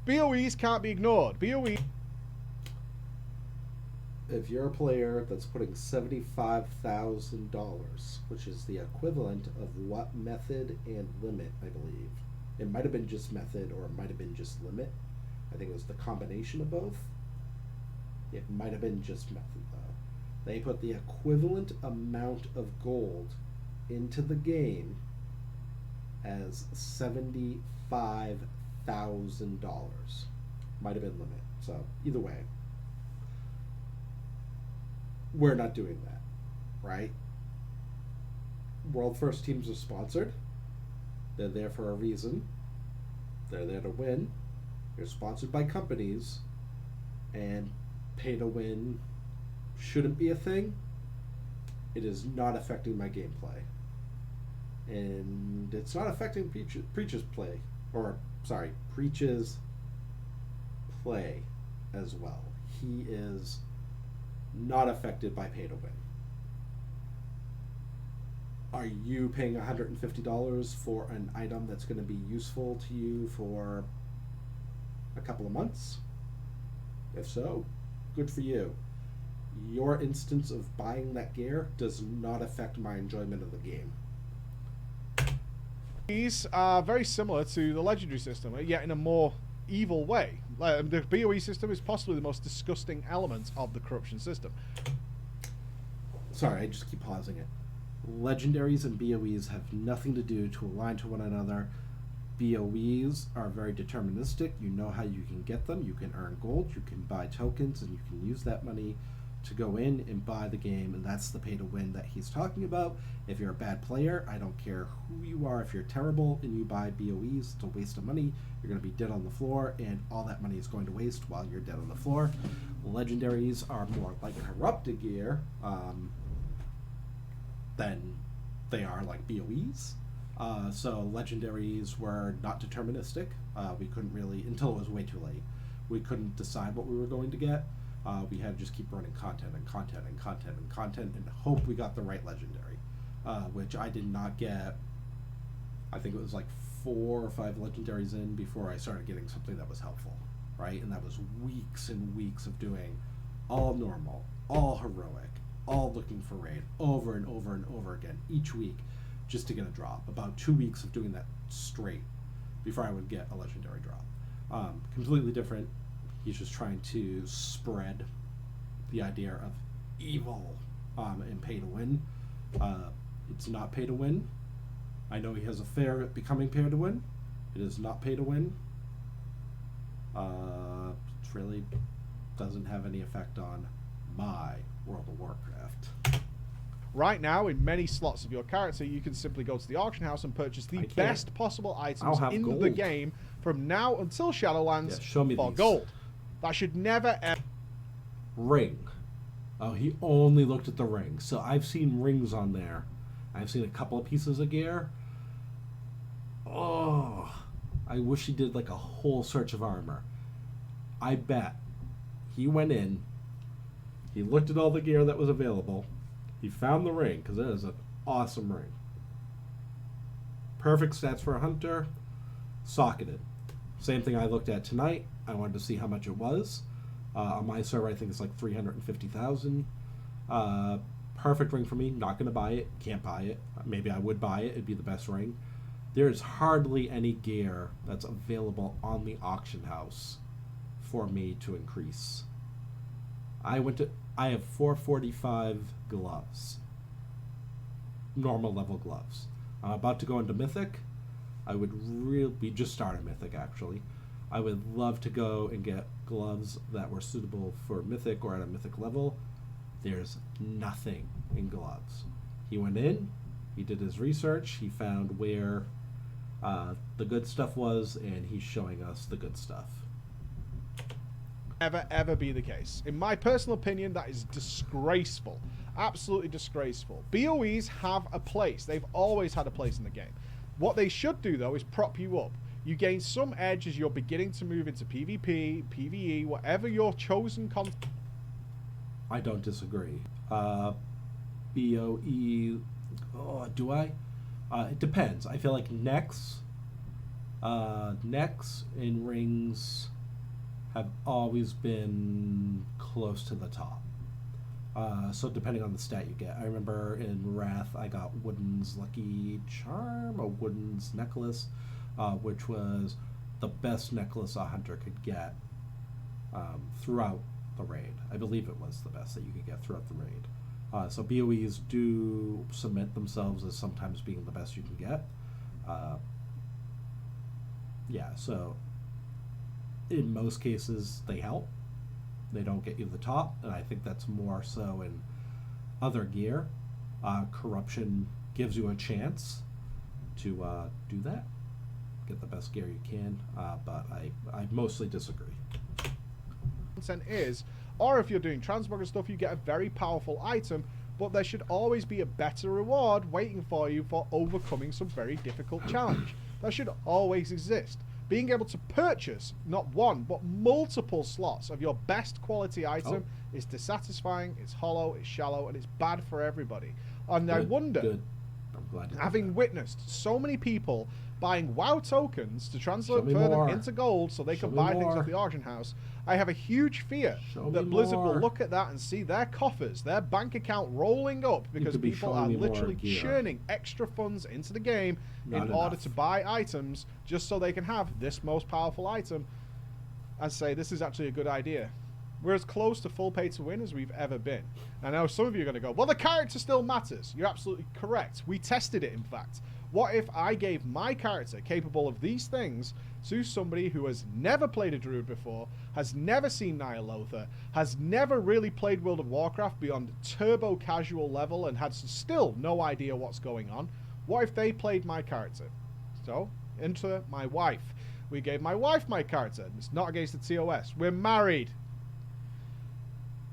BOEs can't be ignored. BOE... If you're a player that's putting $75,000, which is the equivalent of what method and limit, I believe. It might have been just method, or it might have been just limit. I think it was the combination of both. It might have been just method, though. They put the equivalent amount of gold into the game as $75,000. Might have been limit. So, either way. We're not doing that, right? World First teams are sponsored. They're there for a reason. They're there to win. You're sponsored by companies, and pay to win shouldn't be a thing. It is not affecting my gameplay. And it's not affecting Preach's play. Or, sorry, Preach's play as well. He is not affected by pay to win. Are you paying $150 for an item that's going to be useful to you for a couple of months? If so, good for you. Your instance of buying that gear does not affect my enjoyment of the game. These are very similar to the legendary system, yet in a more evil way. The BOE system is possibly the most disgusting element of the corruption system. Sorry, I just keep pausing it. Legendaries and BOEs have nothing to do to align to one another. BOEs are very deterministic. You know how you can get them. You can earn gold, you can buy tokens, and you can use that money to go in and buy the game, and that's the pay to win that he's talking about. If you're a bad player, I don't care who you are. If you're terrible and you buy BOEs, it's a waste of money. You're going to be dead on the floor, and all that money is going to waste while you're dead on the floor. Legendaries are more like corrupted gear than they are like BOEs. So legendaries were not deterministic. We couldn't really, until it was way too late, we couldn't decide what we were going to get. We had to just keep running content and content and content and content and hope we got the right legendary, which I did not get. I think it was like 4 or 5 legendaries in before I started getting something that was helpful, right? And that was weeks and weeks of doing all normal, all heroic, all looking for raid over and over and over again each week just to get a drop. About 2 weeks of doing that straight before I would get a legendary drop. Completely different. He's just trying to spread the idea of evil and pay to win. It's not pay to win. I know he has a fear of it becoming pay to win. It is not pay to win. It's really doesn't have any effect on my World of Warcraft. Right now, in many slots of your character, you can simply go to the auction house and purchase the best possible items in the game from now until Shadowlands show me for these. gold. That should never ever... Ring. Oh, he only looked at the ring. So I've seen rings on there. I've seen a couple of pieces of gear. Oh, I wish he did like a whole search of armor. I bet he went in, he looked at all the gear that was available, he found the ring, because it is an awesome ring. Perfect stats for a hunter, socketed. Same thing I looked at tonight. I wanted to see how much it was. On my server, I think it's like 350,000. Perfect ring for me. Not going to buy it. Can't buy it. Maybe I would buy it. It'd be the best ring. There's hardly any gear that's available on the auction house for me to increase. I have 445 gloves. Normal level gloves. I'm about to go into Mythic. We just started Mythic actually. I would love to go and get gloves that were suitable for Mythic or at a Mythic level. There's nothing in gloves. He went in, he did his research, he found where the good stuff was, and he's showing us the good stuff. Ever be the case. In my personal opinion, that is disgraceful. Absolutely disgraceful. BOEs have a place. They've always had a place in the game. What they should do, though, is prop you up. You gain some edge as you're beginning to move into PvP, PvE, whatever your chosen content. I don't disagree. BOE, do I? It depends. I feel like necks and rings have always been close to the top. So depending on the stat you get. I remember in Wrath I got Wooden's Lucky Charm, or Wooden's Necklace, which was the best necklace a hunter could get throughout the raid. I believe it was the best that you could get throughout the raid. So BOEs do cement themselves as sometimes being the best you can get. Yeah, so in most cases they help. They don't get you the top, and I think that's more so in other gear. Corruption gives you a chance to do that, get the best gear you can, but I mostly disagree. Is, or if you're doing transmog and stuff, you get a very powerful item, but there should always be a better reward waiting for you for overcoming some very difficult challenge. That should always exist. Being able to purchase not one but multiple slots of your best quality item is dissatisfying, it's hollow, it's shallow, and it's bad for everybody. And I wonder, I'm glad having witnessed so many people buying WoW tokens to translate further into gold so they can buy things off the auction house, I have a huge fear that Blizzard will look at that and see their coffers, their bank account rolling up because people are literally churning extra funds into the game in order to buy items just so they can have this most powerful item, and say this is actually a good idea. We're as close to full pay to win as we've ever been. I know some of you are going to go, well, the character still matters. You're absolutely correct. We tested it, in fact. What if I gave my character capable of these things to somebody who has never played a druid before, has never seen Ny'alotha, has never really played World of Warcraft beyond turbo casual level, and has still no idea what's going on? What if they played my character? So, enter my wife. We gave my wife my character. It's not against the TOS. We're married.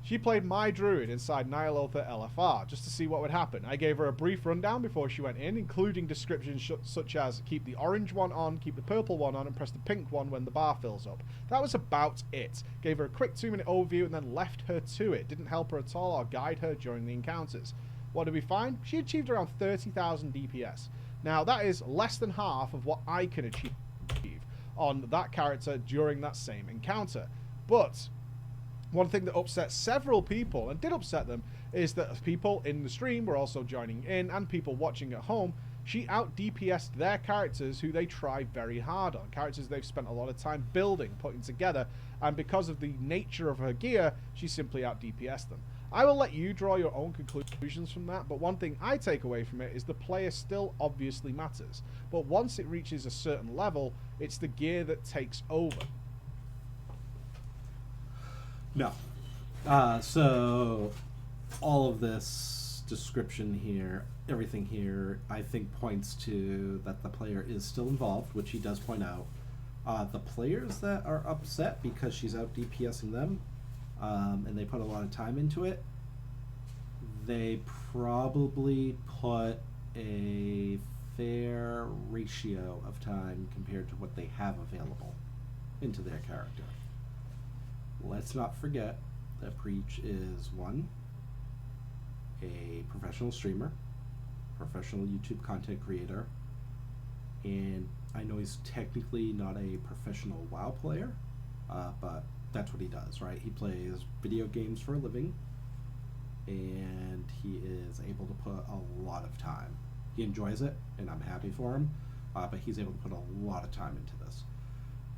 She played my druid inside Ny'alotha LFR just to see what would happen. I gave her a brief rundown before she went in, including descriptions such as keep the orange one on, keep the purple one on, and press the pink one when the bar fills up. That was about it. Gave her a quick 2-minute overview and then left her to it. Didn't help her at all or guide her during the encounters. What did we find? She achieved around 30,000 DPS. Now, that is less than half of what I can achieve on that character during that same encounter. But one thing that upset several people, and did upset them, is that people in the stream were also joining in, and people watching at home, she out-DPS'd their characters who they try very hard on. Characters they've spent a lot of time building, putting together, and because of the nature of her gear, she simply out-DPS'd them. I will let you draw your own conclusions from that, but one thing I take away from it is the player still obviously matters. But once it reaches a certain level, it's the gear that takes over. No. So all of this description here, everything here, I think points to that the player is still involved, which he does point out. The players that are upset because she's out DPSing them, and they put a lot of time into it, they probably put a fair ratio of time compared to what they have available into their character. Let's not forget that Preach is one, a professional streamer, professional YouTube content creator, and I know he's technically not a professional WoW player, but that's what he does, right? He plays video games for a living, and he is able to put a lot of time. He enjoys it, and I'm happy for him, but he's able to put a lot of time into this.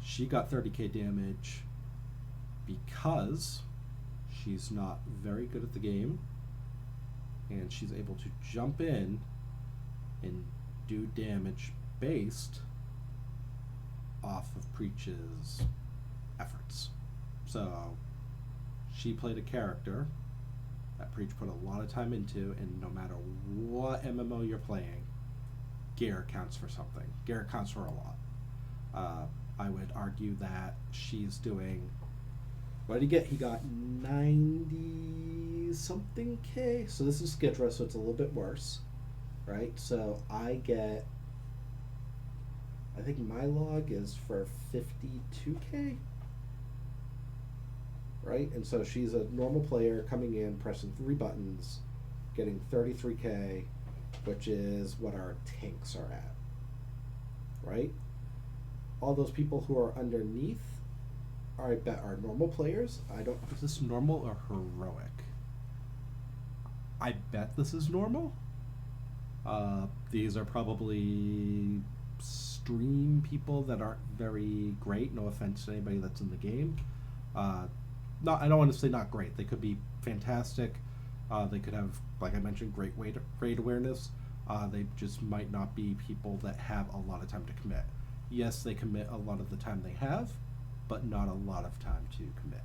She got 30k damage because she's not very good at the game, and she's able to jump in and do damage based off of Preach's efforts. So she played a character that Preach put a lot of time into, and no matter what MMO you're playing, gear counts for something. Gear counts for a lot. I would argue that she's doing, what did he get? He got 90 something K. So this is Skidra, so it's a little bit worse, right? So I think my log is for 52k, right? And so she's a normal player coming in, pressing 3 buttons, getting 33k, which is what our tanks are at, right? All those people who are underneath are, I bet, are normal players. Is this normal or heroic? I bet this is normal. These are probably stream people that aren't very great. No offense to anybody that's in the game. I don't want to say not great. They could be fantastic. They could have, like I mentioned, great raid awareness. They just might not be people that have a lot of time to commit. Yes, they commit a lot of the time they have, but not a lot of time to commit.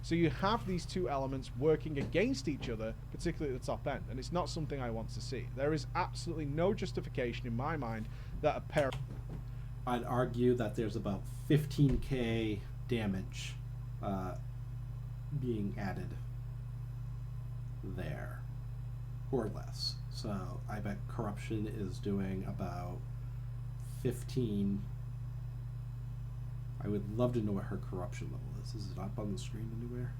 So you have these two elements working against each other, particularly at the top end, and it's not something I want to see. There is absolutely no justification in my mind that a pair... I'd argue that there's about 15k damage being added there, or less. So I bet Corruption is doing about 15. I would love to know what her corruption level is. Is it up on the screen anywhere?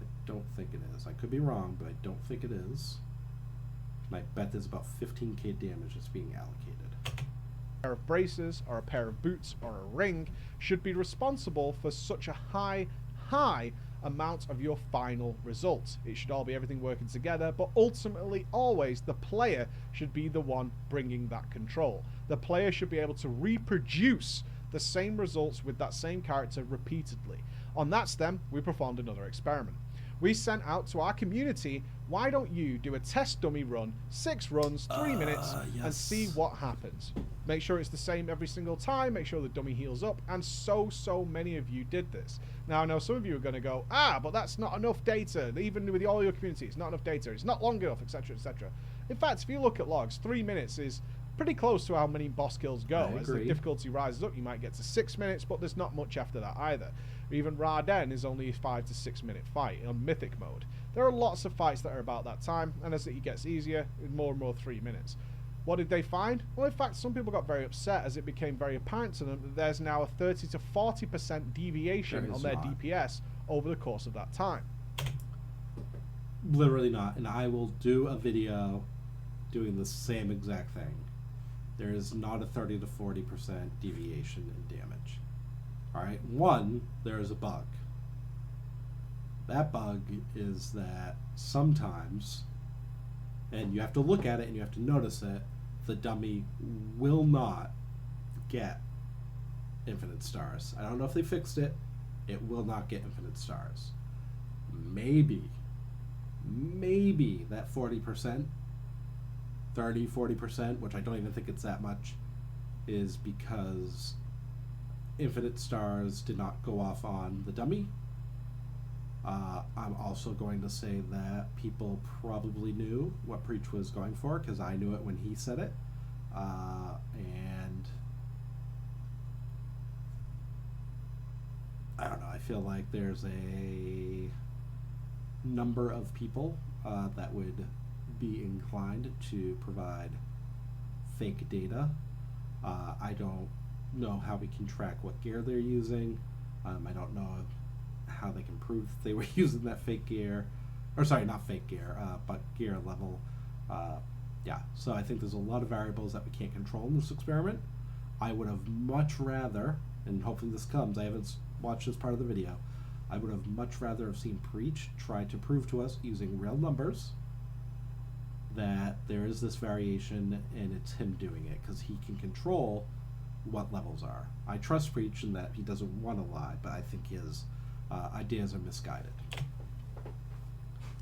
I don't think it is. I could be wrong, but I don't think it is. And I bet there's about 15k damage that's being allocated. A pair of braces, or a pair of boots, or a ring should be responsible for such a high amount of your final results. It should all be everything working together, but ultimately always the player should be the one bringing that control. The player should be able to reproduce the same results with that same character repeatedly. On that stem, we performed another experiment. We sent out to our community, why don't you do a test dummy run, 6 runs, 3 minutes, yes, and see what happens. Make sure it's the same every single time, make sure the dummy heals up, and so many of you did this. Now, I know some of you are going to go, but that's not enough data, even with all your community, it's not enough data, it's not long enough, etc, etc. In fact, if you look at logs, 3 minutes is pretty close to how many boss kills go. As the difficulty rises up, you might get to 6 minutes, but there's not much after that either. Even Raden is only a 5 to 6 minute fight on mythic mode. There are lots of fights that are about that time, and as it gets easier, more and more 3 minutes. What did they find? Well, in fact, some people got very upset as it became very apparent to them that there's now a 30 to 40% deviation on their DPS over the course of that time. Literally not, and I will do a video doing the same exact thing. There is not a 30 to 40% deviation in damage. Alright, one, there is a bug. That bug is that sometimes, and you have to look at it and you have to notice it, the dummy will not get infinite stars. I don't know if they fixed it. It will not get infinite stars. Maybe that 40%, 30, 40%, which I don't even think it's that much, is because infinite stars did not go off on the dummy. I'm also going to say that people probably knew what Preach was going for, because I knew it when he said it. And I don't know, I feel like there's a number of people that would be inclined to provide fake data. I don't know how we can track what gear they're using. I don't know how they can prove that they were using that fake gear, or sorry, not fake gear, but gear level. Yeah, so I think there's a lot of variables that we can't control in this experiment. I would have much rather, and hopefully this comes, I haven't watched this part of the video, I would have much rather have seen Preach try to prove to us using real numbers that there is this variation and it's him doing it, because he can control what levels are. I trust Preach in that he doesn't want to lie, but I think his ideas are misguided.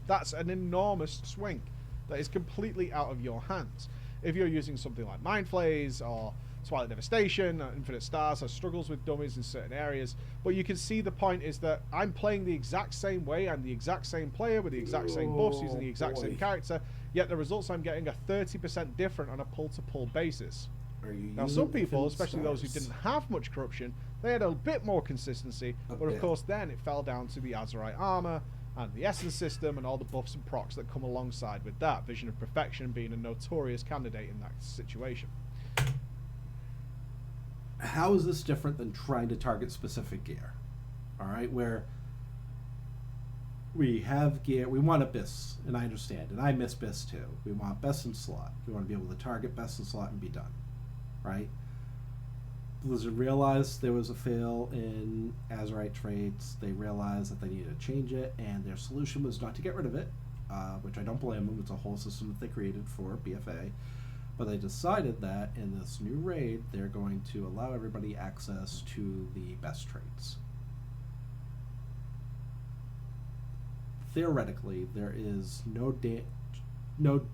That's an enormous swing that is completely out of your hands. If you're using something like Mind Flays or Twilight Devastation, Infinite Stars has struggles with dummies in certain areas, but you can see the point is that I'm playing the exact same way, I'm the exact same player with the exact same buffs, using the exact same character, yet the results I'm getting are 30% different on a pull-to-pull basis. Now some people, especially those who didn't have much corruption, they had a bit more consistency, but of course then it fell down to the Azerite armor and the essence system and all the buffs and procs that come alongside with that, Vision of Perfection being a notorious candidate in that situation. How is this different than trying to target specific gear? Alright, where we have gear, we want Abyss, and I understand, and I miss Abyss too. We want best in slot. We want to be able to target best in slot and be done. Right? Blizzard realized there was a fail in Azerite traits. They realized that they needed to change it, and their solution was not to get rid of it, which I don't blame them. It's a whole system that they created for BFA. But they decided that in this new raid, they're going to allow everybody access to the best traits. Theoretically, there is no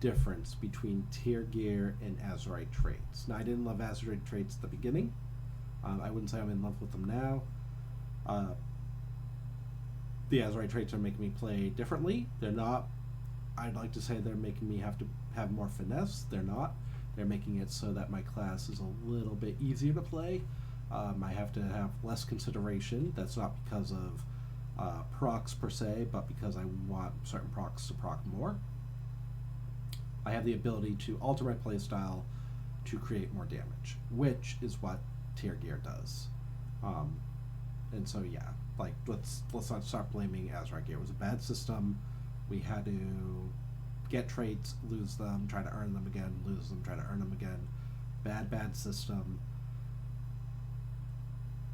difference between tier gear and Azerite traits. Now, I didn't love Azerite traits at the beginning. I wouldn't say I'm in love with them now. The Azerite traits are making me play differently. They're not, I'd like to say they're making me have to have more finesse. They're not. They're making it so that my class is a little bit easier to play. I have to have less consideration. That's not because of procs per se, but because I want certain procs to proc more. I have the ability to alter my playstyle to create more damage, which is what tier gear does. And so yeah, like let's not start blaming Azerite gear. It was a bad system. We had to get traits, lose them, try to earn them again, lose them, try to earn them again. Bad system.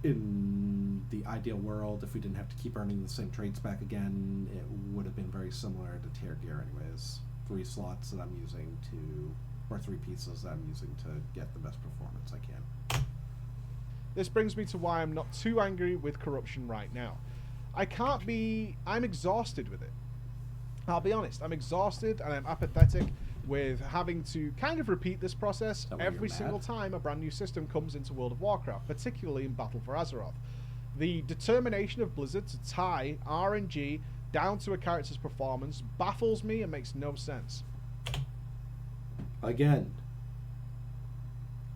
In the ideal world, if we didn't have to keep earning the same traits back again, it would have been very similar to tier gear anyways. 3 slots that I'm using to, or 3 pieces that I'm using to get the best performance I can. This brings me to why I'm not too angry with corruption right now. I'm exhausted with it. I'll be honest, I'm exhausted and I'm apathetic with having to kind of repeat this process every single time a brand new system comes into World of Warcraft, particularly in Battle for Azeroth. The determination of Blizzard to tie RNG down to a character's performance baffles me and makes no sense. Again,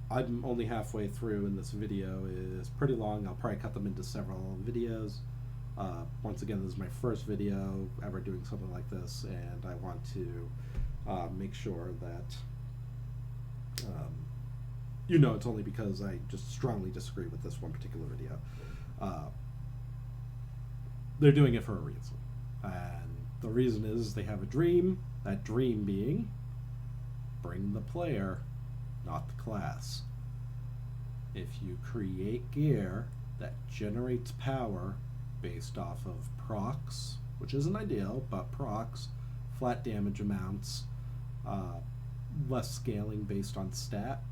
I'm only halfway through and this video is pretty long. I'll probably cut them into several videos. Once again, this is my first video ever doing something like this, and I want to make sure that you know it's only because I just strongly disagree with this one particular video. They're doing it for a reason. And the reason is they have a dream, that dream being bring the player, not the class. If you create gear that generates power based off of procs, which isn't ideal, but procs, flat damage amounts, less scaling based on stat,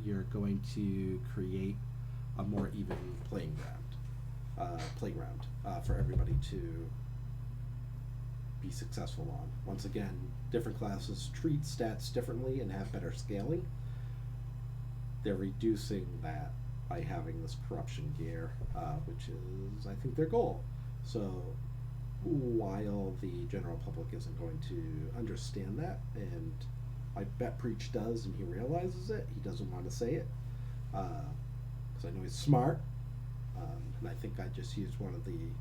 you're going to create a more even playground for everybody to be successful on. Once again, different classes treat stats differently and have better scaling. They're reducing that by having this corruption gear, which is, I think, their goal. So while the general public isn't going to understand that, and I bet Preach does, and he realizes it, he doesn't want to say it, because I know he's smart, and I think I just used one of the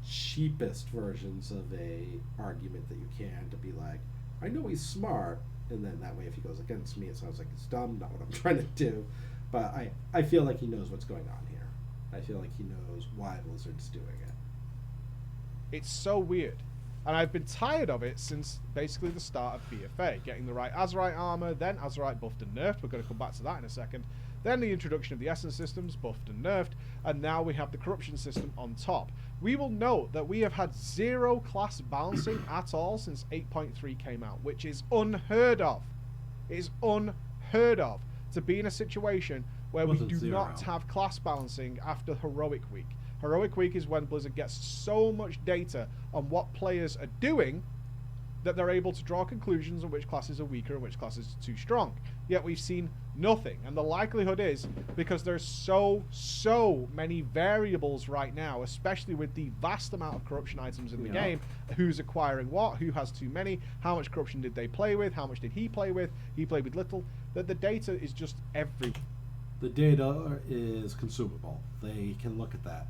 cheapest versions of a argument that you can to be like, I know he's smart, and then that way if he goes against me it sounds like he's dumb, not what I'm trying to do. But I feel like he knows what's going on here. I feel like he knows why Blizzard's doing it. It's so weird. And I've been tired of it since basically the start of BFA. Getting the right Azerite armor, then Azerite buffed and nerfed. We're going to come back to that in a second. Then the introduction of the Essence systems, buffed and nerfed. And now we have the corruption system on top. We will note that we have had 0 class balancing at all since 8.3 came out, which is unheard of. It is unheard of to be in a situation where we do not have class balancing after Heroic Week. Heroic Week is when Blizzard gets so much data on what players are doing that they're able to draw conclusions on which classes are weaker and which classes are too strong. Yet we've seen nothing. And the likelihood is, because there's so many variables right now, especially with the vast amount of corruption items in the game, who's acquiring what, who has too many, how much corruption did they play with, how much did he play with little, that the data is just everywhere. The data is consumable. They can look at that.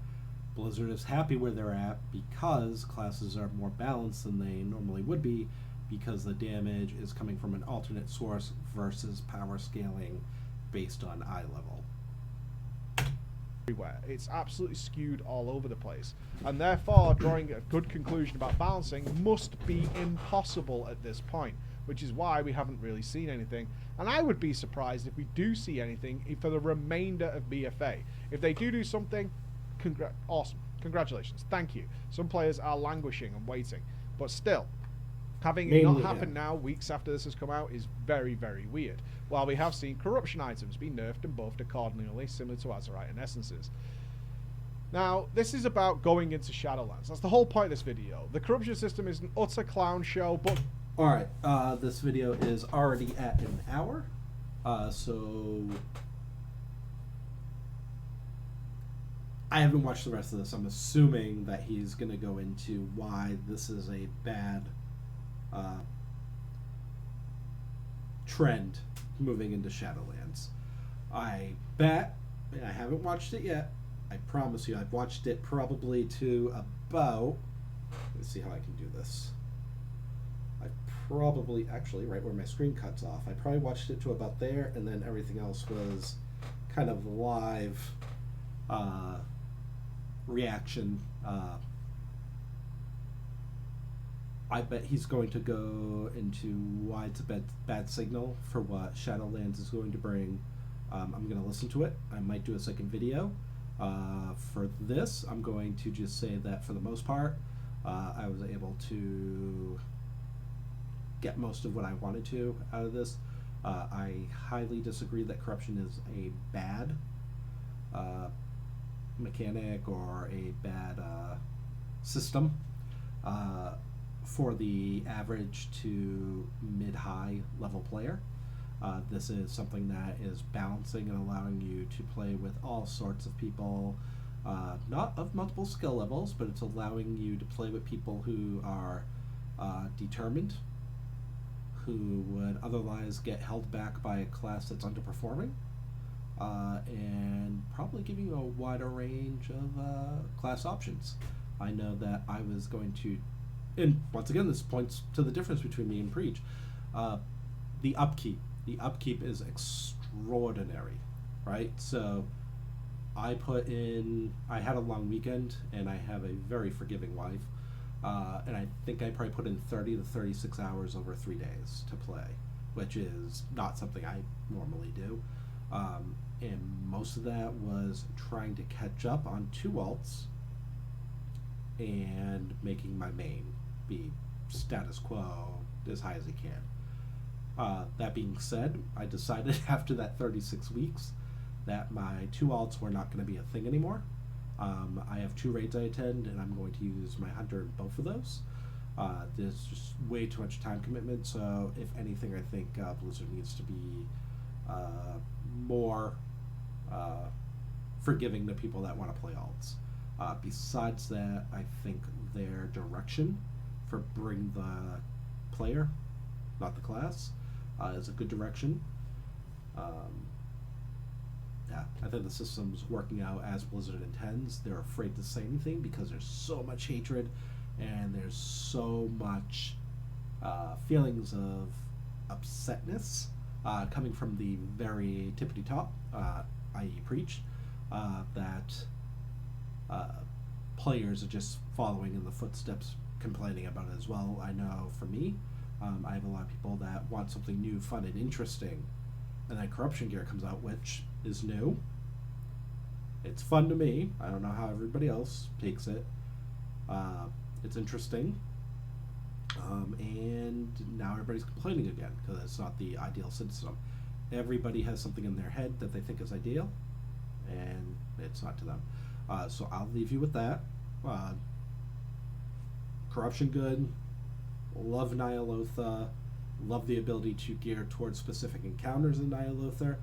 Blizzard is happy where they're at because classes are more balanced than they normally would be, because the damage is coming from an alternate source versus power scaling based on eye level. Everywhere. It's absolutely skewed all over the place. And therefore, drawing a good conclusion about balancing must be impossible at this point, which is why we haven't really seen anything. And I would be surprised if we do see anything for the remainder of BFA. If they do something, awesome. Congratulations. Thank you. Some players are languishing and waiting. But still, having it not happen now, weeks after this has come out, is very, very weird. While we have seen corruption items be nerfed and buffed accordingly, similar to Azerite and Essences. Now, this is about going into Shadowlands. That's the whole point of this video. The corruption system is an utter clown show, but... Alright, this video is already at an hour, so... I haven't watched the rest of this. I'm assuming that he's going to go into why this is a bad trend moving into Shadowlands. I bet, and I haven't watched it yet, I promise you, I've watched it probably to about, let's see how I can do this. I probably, actually, right where my screen cuts off, I probably watched it to about there, and then everything else was kind of live reaction. I bet he's going to go into why it's a bad signal for what Shadowlands is going to bring. I'm going to listen to it. I might do a second video. For this, I'm going to just say that for the most part, I was able to get most of what I wanted to out of this. I highly disagree that corruption is a bad mechanic or a bad system for the average to mid-high level player. This is something that is balancing and allowing you to play with all sorts of people, not of multiple skill levels, but it's allowing you to play with people who are determined, who would otherwise get held back by a class that's underperforming, and probably giving you a wider range of class options. I know that I was going to, and once again this points to the difference between me and Preach, the upkeep. The upkeep is extraordinary, right? So I had a long weekend, and I have a very forgiving wife, and I think I probably put in 30 to 36 hours over 3 days to play, which is not something I normally do. And most of that was trying to catch up on 2 alts and making my main be status quo as high as it can. That being said, I decided after that 36 weeks that my 2 alts were not going to be a thing anymore. I have 2 raids I attend, and I'm going to use my hunter in both of those. There's just way too much time commitment, so if anything, I think Blizzard needs to be more forgiving to people that want to play alts. Besides that, I think their direction for bring the player, not the class, is a good direction. Yeah, I think the system's working out as Blizzard intends. They're afraid to say anything because there's so much hatred and there's so much feelings of upsetness coming from the very tippity top, i.e., Preach, that players are just following in the footsteps, complaining about it as well. I know for me, I have a lot of people that want something new, fun, and interesting, and then Corruption Gear comes out, which is new. It's fun to me. I don't know how everybody else takes it. It's interesting. And now everybody's complaining again because it's not the ideal system. Everybody has something in their head that they think is ideal, and it's not to them. So I'll leave you with that. Corruption good. Love Nyalotha. Love the ability to gear towards specific encounters in Nyalotha.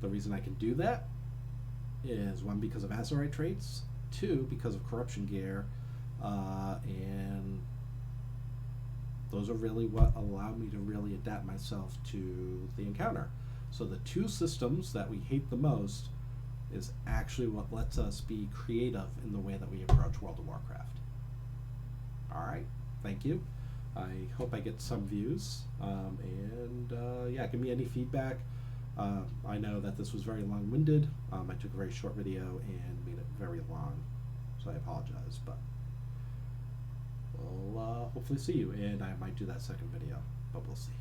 The reason I can do that is, one, because of Azerite traits, two, because of Corruption Gear, and those are really what allow me to really adapt myself to the encounter. So the two systems that we hate the most is actually what lets us be creative in the way that we approach World of Warcraft. Alright, thank you. I hope I get some views, and yeah, give me any feedback. I know that this was very long-winded. I took a very short video and made it very long, so I apologize, but we'll hopefully see you, and I might do that second video, but we'll see.